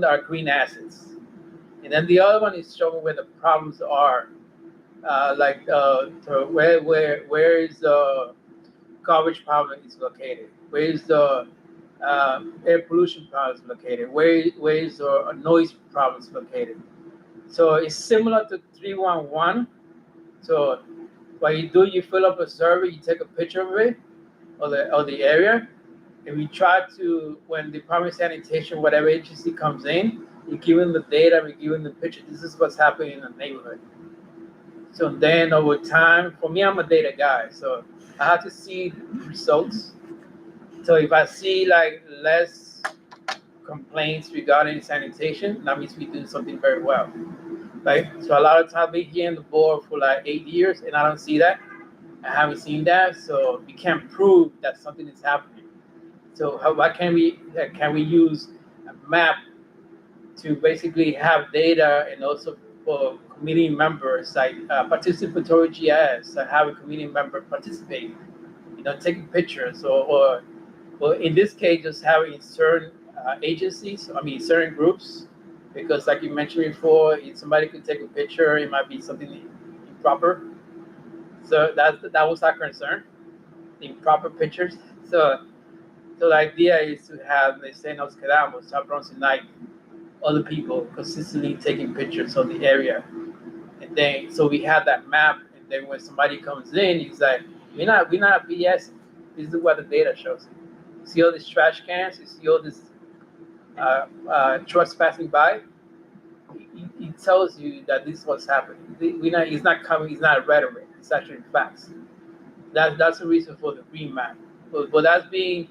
our green assets. And then the other one is showing where the problems are, to where is the garbage problem is located, where is the air pollution problems located, where is the noise problems located. So it's similar to 311. So what you do, you fill up a survey, you take a picture of it, or the area, And we try to, when Department of Sanitation, whatever agency comes in, we give them the data, we give them the picture. This is what's happening in the neighborhood. So then over time, for me, I'm a data guy, so I have to see results. So if I see like less complaints regarding sanitation, that means we do something very well. Right? So a lot of times I've been here on the board for like 8 years and I don't see that. I haven't seen that, so we can't prove that something is happening. So what can we use a map to basically have data and also for community members like participatory GIS, have a community member participate, taking pictures or in this case just having certain agencies, certain groups, because like you mentioned before, if somebody could take a picture, it might be something improper. So that was our concern, improper pictures. So the idea is to have, they say, nos quedamos, our Bronx Unite, other people consistently taking pictures of the area. And then, so we have that map, and then when somebody comes in, he's like, we're not BS. This is what the data shows. You see all these trash cans, you see all this trucks passing by, it tells you that this is what's happening. It's not rhetoric, it's actually facts. That's the reason for the green map. But that's being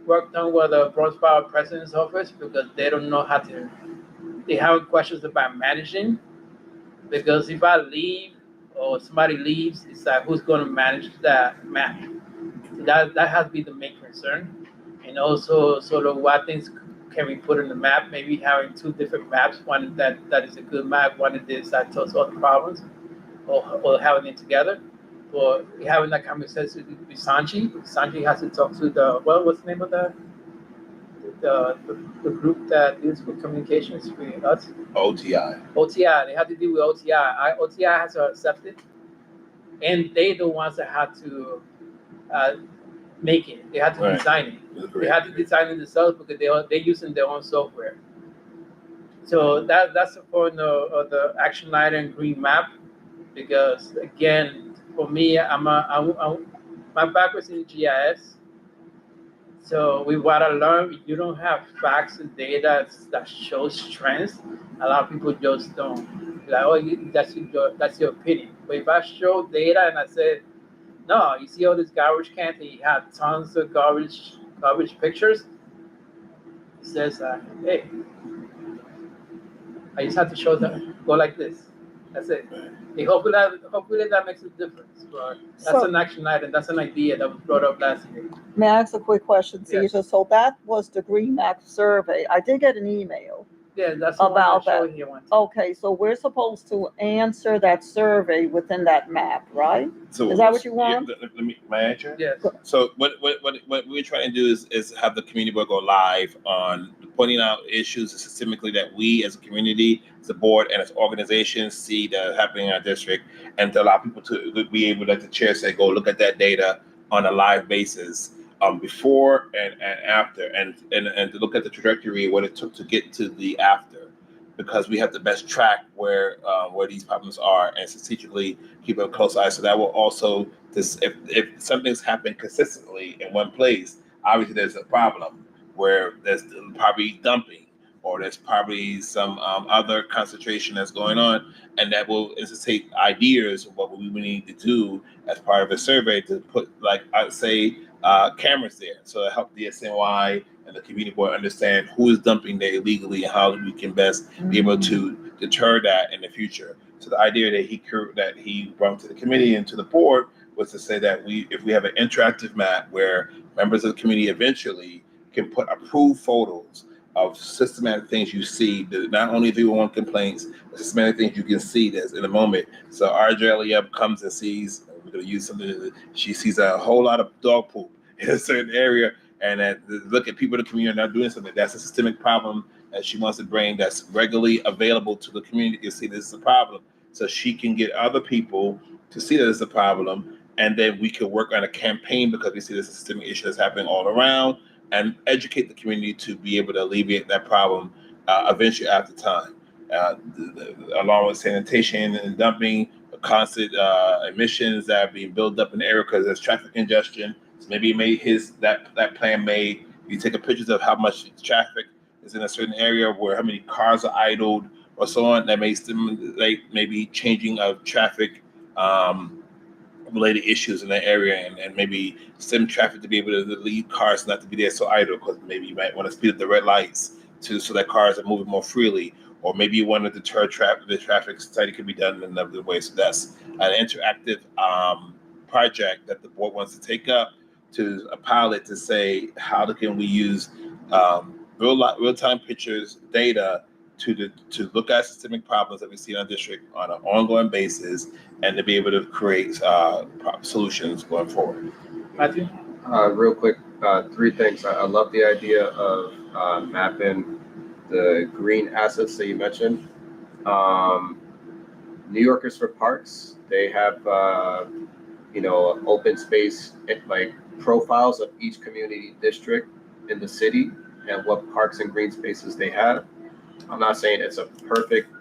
worked on with the Bronx Power President's office because they don't know how to, they have questions about managing. Because if I leave or somebody leaves, it's like who's going to manage that map? That has to be the main concern. And also sort of what things can we put in the map? Maybe having two different maps, one that is a good map, one that tells all the problems, or having it together. Or having that conversation with Sanji. Sanji has to talk to what's the name of the group that deals with communications with us? OTI. OTI. They have to deal with OTI. OTI has to accept it, and they the ones that have to make it. They have to design it. They have to design it themselves because they're using their own software. So that's the point of the action item green map, because again, for me, my background in GIS. So with what I learned, if you don't have facts and data that shows trends, a lot of people just don't. Like, oh, that's your opinion. But if I show data and I say, no, you see all these garbage cans, and you have tons of garbage pictures, it says, hey, I just have to show them, go like this. That's it. And hopefully that makes a difference. But that's an action item. That's an idea that was brought up last year. May I ask a quick question, Caesar? Yes. So that was the Green Map survey. I did get an email. Yeah, that's about that. Here okay, so we're supposed to answer that survey within that map, right? So is that what you want? Yeah, let me my answer. Yes. So what we're trying to do is have the community board go live on pointing out issues systemically that we as a community, as a board, and as organizations see that are happening in our district, and to allow people to be able, like the chair said, go look at that data on a live basis. Before and after, and to look at the trajectory, what it took to get to the after, because we have to best track where these problems are and strategically keep a close eye. So that will also, if something's happened consistently in one place, obviously there's a problem where there's probably dumping or there's probably some other concentration that's going on, and that will necessitate ideas of what we need to do as part of a survey to put, like I'd say, cameras there, so to help the SNY and the community board understand who is dumping there illegally and how we can best be able to deter that in the future. So the idea that he brought to the committee and to the board was to say that if we have an interactive map where members of the community eventually can put approved photos of systematic things you see, that not only 311 complaints, but systematic things you can see that's in a moment. So Argelia comes and sees, we're going to use something, she sees a whole lot of dog poop in a certain area, and look at people in the community not doing something. That's a systemic problem that she wants to bring that's regularly available to the community to see this is a problem. So she can get other people to see that it's a problem, and then we could work on a campaign because we see this systemic issue that's happening all around, and educate the community to be able to alleviate that problem eventually after time. Along with sanitation and dumping, constant emissions that are being built up in the area because there's traffic congestion. So maybe that plan may You take a pictures of how much traffic is in a certain area, where how many cars are idled, or so on. That may stimulate maybe changing of traffic related issues in that area, and maybe stem traffic to be able to lead cars not to be there so idle, because maybe you might want to speed up the red lights so that cars are moving more freely, or maybe you want to deter the traffic study could be done in another way. So that's an interactive project that the board wants to take up to a pilot to say how can we use real-time pictures data to look at systemic problems that we see in our district on an ongoing basis, and to be able to create solutions going forward. Matthew? Real quick, three things. I love the idea of mapping the green assets that you mentioned. New Yorkers for Parks, they have open space like profiles of each community district in the city and what parks and green spaces they have. I'm not saying it's a perfect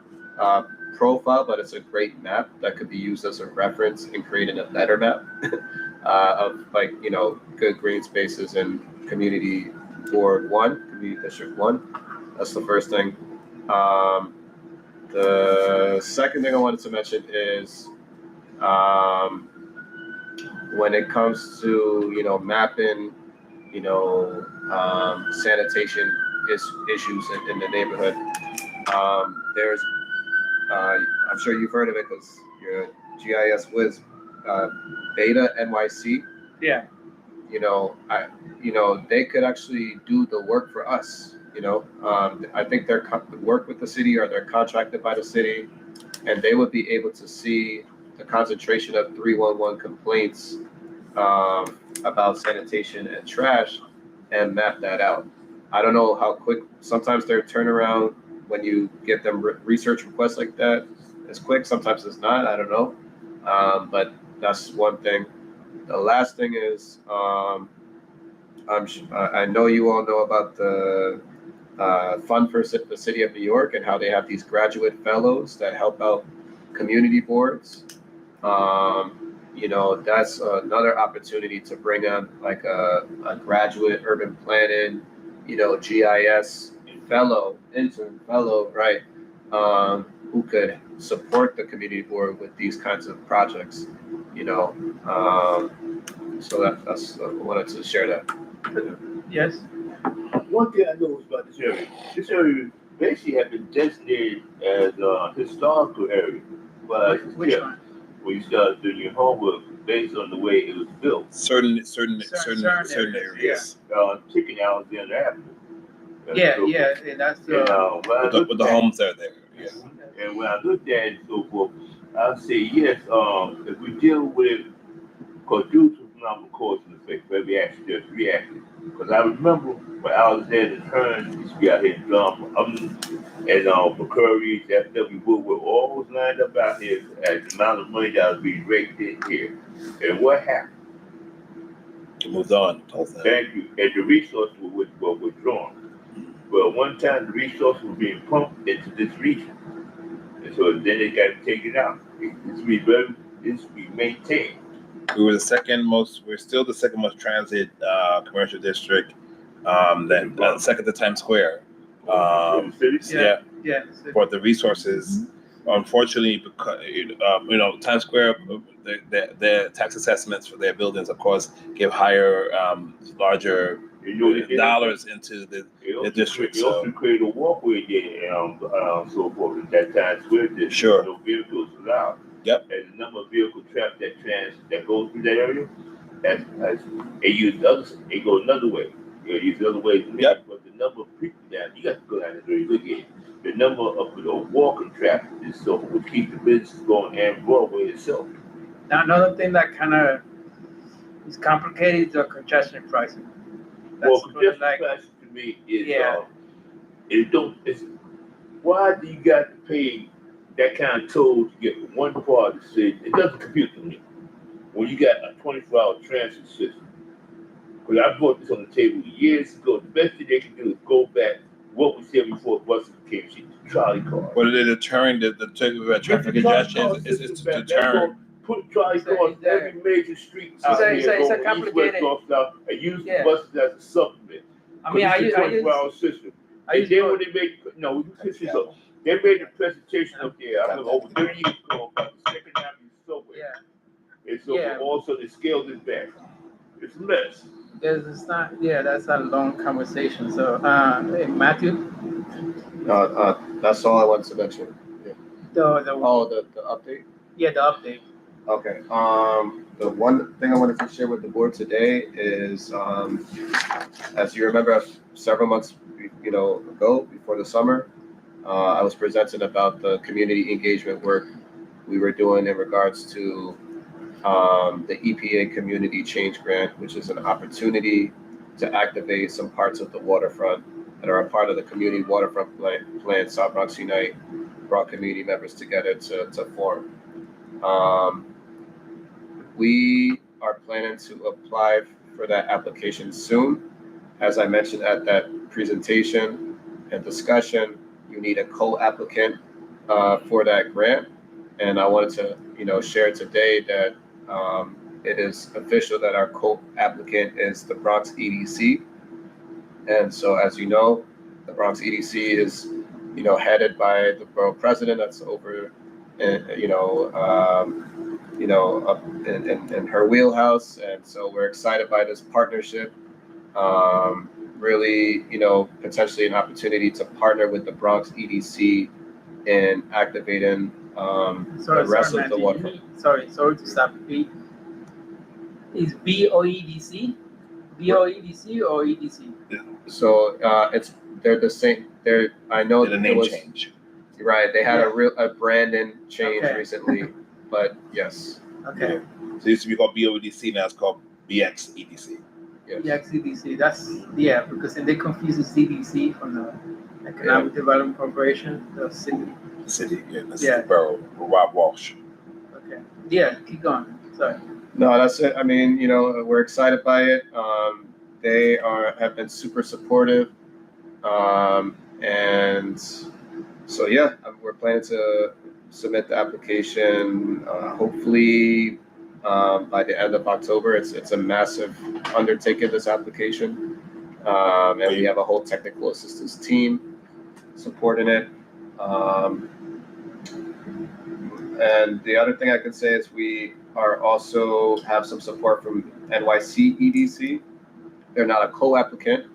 profile, but it's a great map that could be used as a reference in creating a better map of good green spaces in community board 1, community district 1. That's the first thing. The second thing I wanted to mention is when it comes to mapping sanitation issues in the neighborhood. There's I'm sure you've heard of it because you're a GIS whiz. Beta NYC. Yeah. They could actually do the work for us. I think they're work with the city, or they're contracted by the city, and they would be able to see the concentration of 311 complaints about sanitation and trash and map that out. I don't know how quick. Sometimes their turnaround when you give them research requests like that is quick. Sometimes it's not. I don't know. But that's one thing. The last thing is I know you all know about the fund for the city of New York and how they have these graduate fellows that help out community boards. That's another opportunity to bring on like a graduate urban planning, GIS fellow, intern fellow, right? Who could support the community board with these kinds of projects, so that's I wanted to share that. Yes. One thing I know about this area basically has been designated as a historical area. But Which one? when you start doing your homework based on the way it was built. Certain Certain areas. Chicken Alexander Avenue. Yeah, and that's With the homes that are there. Yeah. And when I looked at it and so forth, I'd say yes. If we deal with, because Jews was not cause and effect for every action, there's reaction. Because I remember when Alexander Hearn used to be out here in Drama, and McCurry's, F.W. Woodward, all was lined up out here at the amount of money that was being raked in here. And what happened? It moved on. Thank you. And the resources were withdrawn. But one time the resources were being pumped into this region. And so then they got to take it out. It's to be maintained. We're still the second most transit commercial district, second to Times Square. yeah. But the resources, unfortunately, because Times Square, their tax assessments for their buildings, of course, give higher, larger dollars into the district. They also created a walkway there and so forth in that Times Square district. Sure. No vehicles allowed. Yep. And the number of vehicle traffic that goes through that area, it goes another way. Use other ways. Yep. But the number of people down, you got to go down there and look at it. The number of walking traffic is so would keep the business going, and Broadway itself. Now another thing that kind of is complicated is the congestion pricing. Congestion pricing to me is why do you got to pay that kind of toll to get from one part of the city? It doesn't compute to me. When you got a 24-hour transit system. Because I brought this on the table years ago. The best thing they can do is go back what we said before buses came, trolley cars. What are they deterring the traffic congestion? Is to deter. Put trolley cars in every major street. It's a complicated. And use the buses as a supplement. I mean, I it's use, a 24-hour system. I And use then both. when they made the presentation up there, I remember over 30 years ago, about the Second Avenue subway. Yeah, And so, Yeah. but also they scaled it back. It's a mess. because it's not. Yeah, that's a long conversation. So, hey, Matthew, That's all I wanted to mention. the Oh, the update? yeah, the update. Okay. The one thing I wanted to share with the board today is, as you remember, several months, ago before the summer, I was presenting about the community engagement work we were doing in regards to the EPA Community Change Grant, which is an opportunity to activate some parts of the waterfront that are a part of the community waterfront plan South Bronx Unite brought community members together to form. We are planning to apply for that application soon. As I mentioned at that presentation and discussion, you need a co-applicant for that grant. And I wanted to, share today that it is official that our co-applicant is the Bronx EDC. And so, as you know, the Bronx EDC is, headed by the borough president. That's over, up in her wheelhouse. And so we're excited by this partnership. Really, potentially an opportunity to partner with the Bronx EDC in activating the rest of the waterfront. Sorry to stop. Is BOEDC? BOEDC or EDC? So they're the same. I know Did a it name was change. right. They had a branding change Okay. recently, but yes. Okay. So it used to be called BOEDC, now it's called BXEDC. Yes. Yeah, CDC. That's because then they confuse the CDC from the Economic Development Corporation, the city. City, that's Yeah. the borough, Rob Walsh. Okay. Yeah, keep going. Sorry. No, that's it. I mean, we're excited by it. They have been super supportive, and so we're planning to submit the application. Hopefully, by the end of October. It's a massive undertaking, this application, and we have a whole technical assistance team supporting it. And the other thing I can say is we are also have some support from NYC EDC. They're not a co-applicant,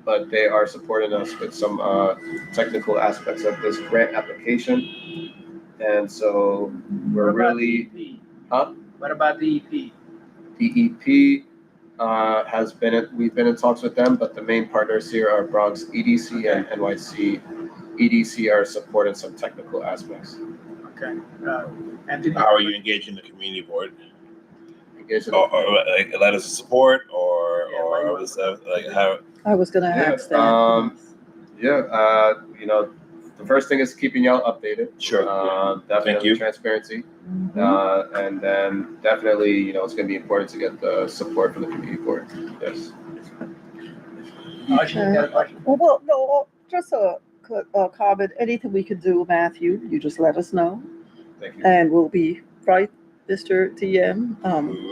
but they are supporting us with some technical aspects of this grant application. And so we're really, What about the EP? DEP we've been in talks with them, but the main partners here are Bronx EDC and NYC EDC are supporting some technical aspects. Okay. Anthony? How are you engaging the community board? Engaging Or like letters of support, or other stuff? Like how? I was gonna ask that. The first thing is keeping y'all updated. Sure. Definitely Thank you. transparency. Mhm. And then definitely, it's going to be important to get the support from the community board. Yes. Archie, you got a question? Well, no, just a comment. Anything we could do, Matthew, you just let us know, Thank you. and we'll be right, Mr. TM.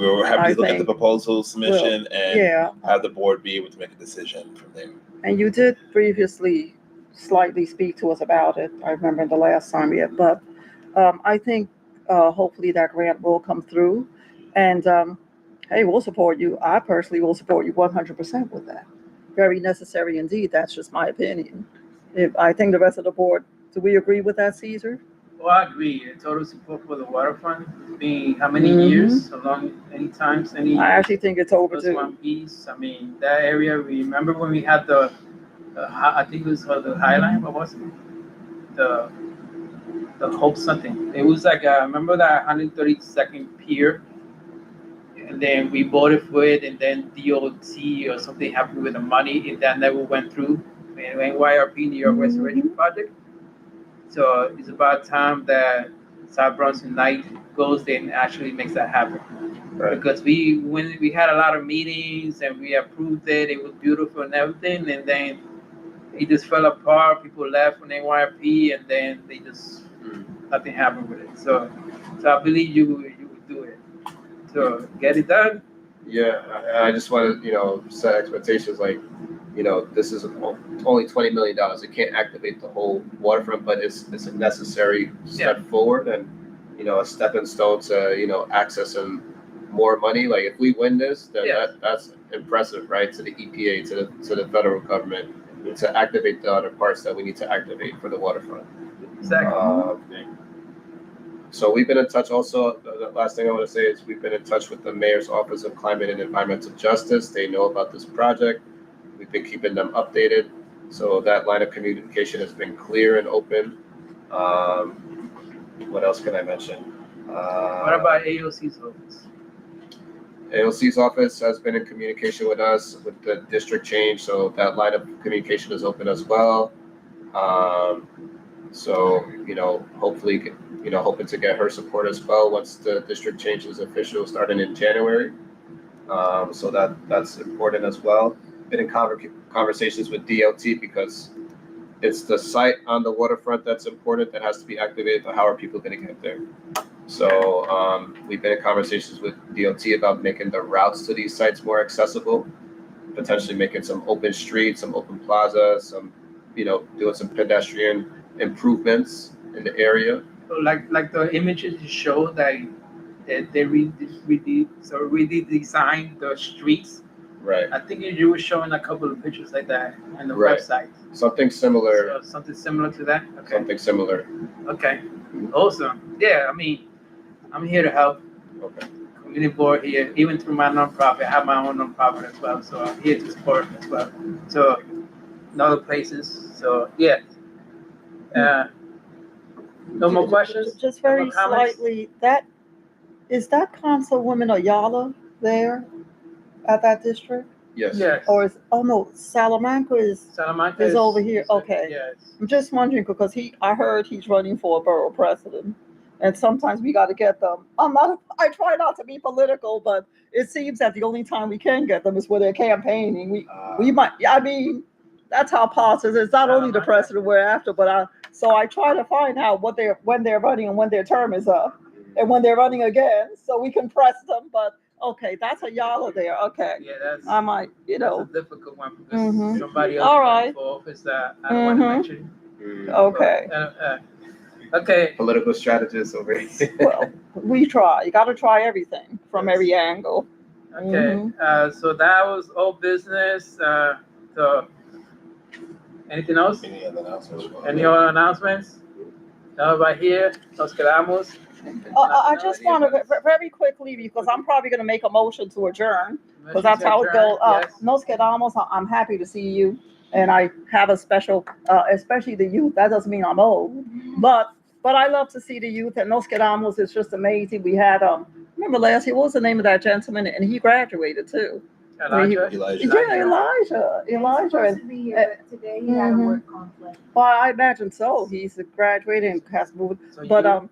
We're happy I to look at the think- proposal submission and Yeah, have the board be able to make a decision from there. and you did previously slightly speak to us about it. I remember the last time yet, but I think hopefully that grant will come through, and hey, we'll support you. I personally will support you 100% with that. Very necessary indeed. That's just my opinion. I think the rest of the board, do we agree with that, Caesar? Well, I agree. Total support for the waterfront. It's been how many Mhm. years? Any times? Any I actually think it's plus overdue. one piece? I mean, that area. Remember when we had I think it was called the Highline. What was it? The Hope something. It was like remember that 132nd pier, and then we voted for it, and then DOT or something happened with the money, and that never went through. And NYRP, New York Restoration Project. So it's about time that South Bronx Unite goes there and actually makes that happen. Right. Because when we had a lot of meetings and we approved it, it was beautiful and everything, and then it just fell apart. People left from NYRP, and then they just nothing happened with it. So I believe you would do it. So get it done. Yeah, I just want to, set expectations. Like, this is only $20 million. It can't activate the whole waterfront, but it's a necessary step forward and, a stepping stone to, accessing more money. Like if we win this, then that's impressive, right? To the EPA, to the federal government, to activate the other parts that we need to activate for the waterfront. Exactly. So we've been in touch also. The last thing I want to say is we've been in touch with the Mayor's Office of Climate and Environmental Justice. They know about this project. We've been keeping them updated. So that line of communication has been clear and open. What else can I mention? What about AOC's office? AOC's office has been in communication with us with the district change. So that line of communication is open as well. So, hopefully, hoping to get her support as well once the district change is official starting in January. So that's important as well. Been in conversations with DLT because it's the site on the waterfront that's important that has to be activated, but how are people going to get there? So we've been in conversations with DLT about making the routes to these sites more accessible, potentially making some open streets, some open plazas, some, doing some pedestrian improvements in the area. Like the images you showed that they redesigned the streets. Right. I think you were showing a couple of pictures like that on the Right. website. Something similar. So something similar to that? Okay. Something similar. Okay. Awesome. Yeah, I mean, I'm here to help. Okay. Community board here, even through my nonprofit. I have my own nonprofit as well, so I'm here to support as well. So in other places. So yeah. No more questions? Just No very more comments? slightly, is that Councilwoman Ayala there at that district? Yes. Yes. Or Salamanca Salamanca is over here. is- Okay. Yes. I'm just wondering because I heard he's running for a borough president. And sometimes we got to get them. I try not to be political, but it seems that the only time we can get them is when they're campaigning. We might, I mean, that's how politics is. It's not only the president we're after, but I try to find out when they're running and when their term is up and when they're running again so we can press them. But okay, that's Ayala there. Okay. Yeah, that's I might, that's a difficult one because Mhm. somebody else All is running right. for office that I don't want to Mhm. mention. Okay. But, okay. Political strategist over here. Well, we try. You got to try everything from every angle. Okay. So that was all business. So anything else? Any other announcements? Any other announcements? No, right here. Nos quedamos. I just want to very quickly because I'm probably going to make a motion to adjourn because that's how it goes. Yes. Nos quedamos. I'm happy to see you, and I have a special, especially the youth. That doesn't mean I'm old, but I love to see the youth. And Nos quedamos is just amazing. We had remember last year, what was the name of that gentleman? And he graduated too. Elijah. Yeah, Elijah. He's supposed to be here, but today he had a work conflict. Well, I imagine so. He's graduated and has moved. So But you-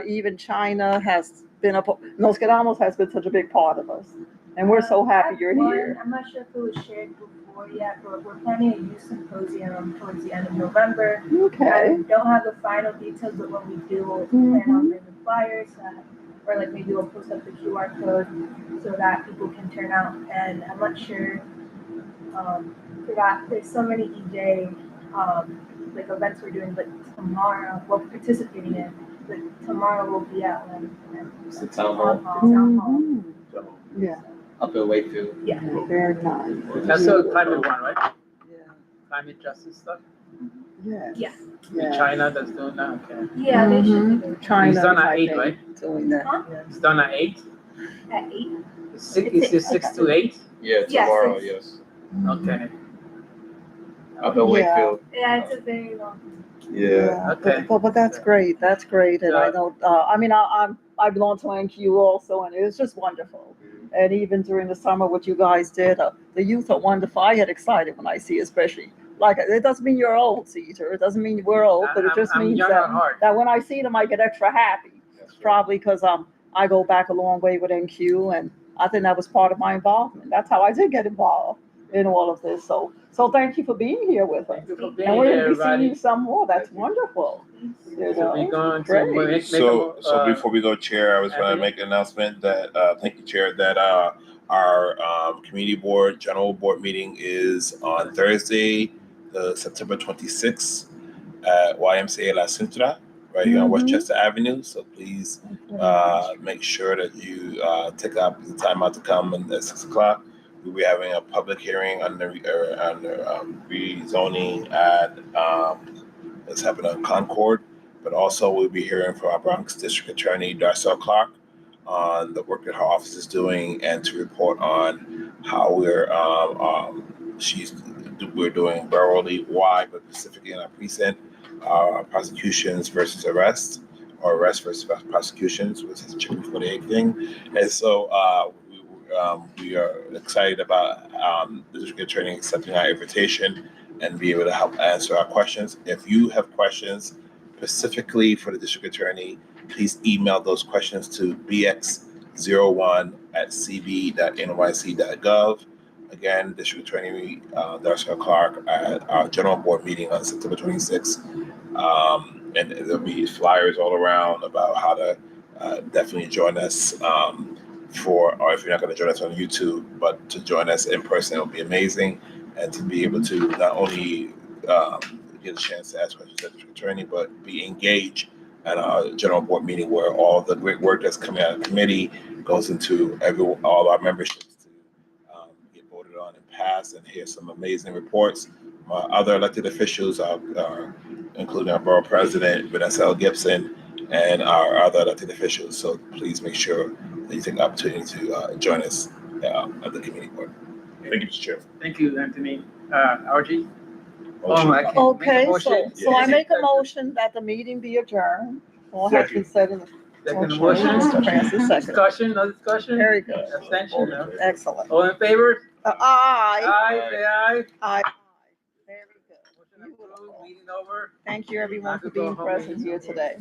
even China has been Nos Quedamos has been such a big part of us, and we're so happy you're here. I'm not sure if it was shared before yet, but we're planning a youth symposium towards the end of November. I Okay. don't have the final details, but when we do, we'll plan on bringing flyers, or like maybe we'll post up the QR code so that people can turn out. And I'm not sure, there's so many EJ, like events we're doing, but tomorrow, well, participating in, but tomorrow we'll be at It's the town hall Town hall. Mhm. Yeah. up in Wakefield. Yeah. Very nice. That's the climate one, right? Yeah. Climate justice stuff. Yeah. Yeah. In China that's doing that. Okay. Yeah, they should be there. China. It's done at I 8, think, right? Doing that. Huh? It's done at 8. At 8? Is it 6 to 8? Yeah, Yes, tomorrow, it's- yes. Okay. Up in Yeah. Wakefield. Yeah, it's a very long. Yeah. Okay. But that's great. That's great. And I know. I belong to NQ also, and it's just wonderful. And even during the summer, what you guys did, the youth are wonderful. I get excited when I see, especially like it doesn't mean you're old, Caesar. It doesn't mean we're old, but it just I'm means young at heart. that when I see them, I get extra happy. Probably because I go back a long way with NQ, and I think that was part of my involvement. That's how I did get involved in all of this. So thank you for being here with us. Thank you for being And we're here, going to be seeing everybody. you some more. That's wonderful. You So we're know? going to Great. make So a, before we go, Chair, I was going to make an announcement that, thank you, Chair, that Our community board, general board meeting is on Thursday, September 26th at YMCA La Cintra, right here on Westchester Avenue. So please make sure that you take up the time out to come at 6 o'clock. We'll be having a public hearing on the rezoning at that's happening on Concord, but also we'll be hearing from our Bronx District Attorney Darcel Clark on the work that her office is doing and to report on how we're doing thoroughly wide, but specifically in our precinct, prosecutions versus arrests, or arrest versus prosecutions, which is a chicken before the egg thing. And so we are excited about the district attorney accepting our invitation and be able to help answer our questions. If you have questions specifically for the district attorney, please email those questions to bx01@cb.nyc.gov. Again, District Attorney Darcel Clark at our general board meeting on September 26th. And there'll be flyers all around about how to definitely join us or if you're not going to join us on YouTube, but to join us in person, it will be amazing. And to be able to not only get a chance to ask questions to the district attorney, but be engaged at our general board meeting where all the great work that's coming out of the committee goes into all our memberships to get voted on and passed, and hear some amazing reports. My other elected officials are including our borough president, Vanessa L. Gibson, and our other elected officials. So please make sure that you take the opportunity to join us at the community board. Thank you, Mr. Chair. Thank you, Anthony. RG? Motion. I can Okay, make a motion. so I make a motion that the meeting be adjourned. All has been said in the Second motion. motion. Francis, second. Discussion, no discussion? Very good. Abstention, no. Excellent. All in favor? Aye. Aye, say aye. Aye. Very good. Motion approved, Beautiful. meeting over. Thank you, everyone, for being present here today.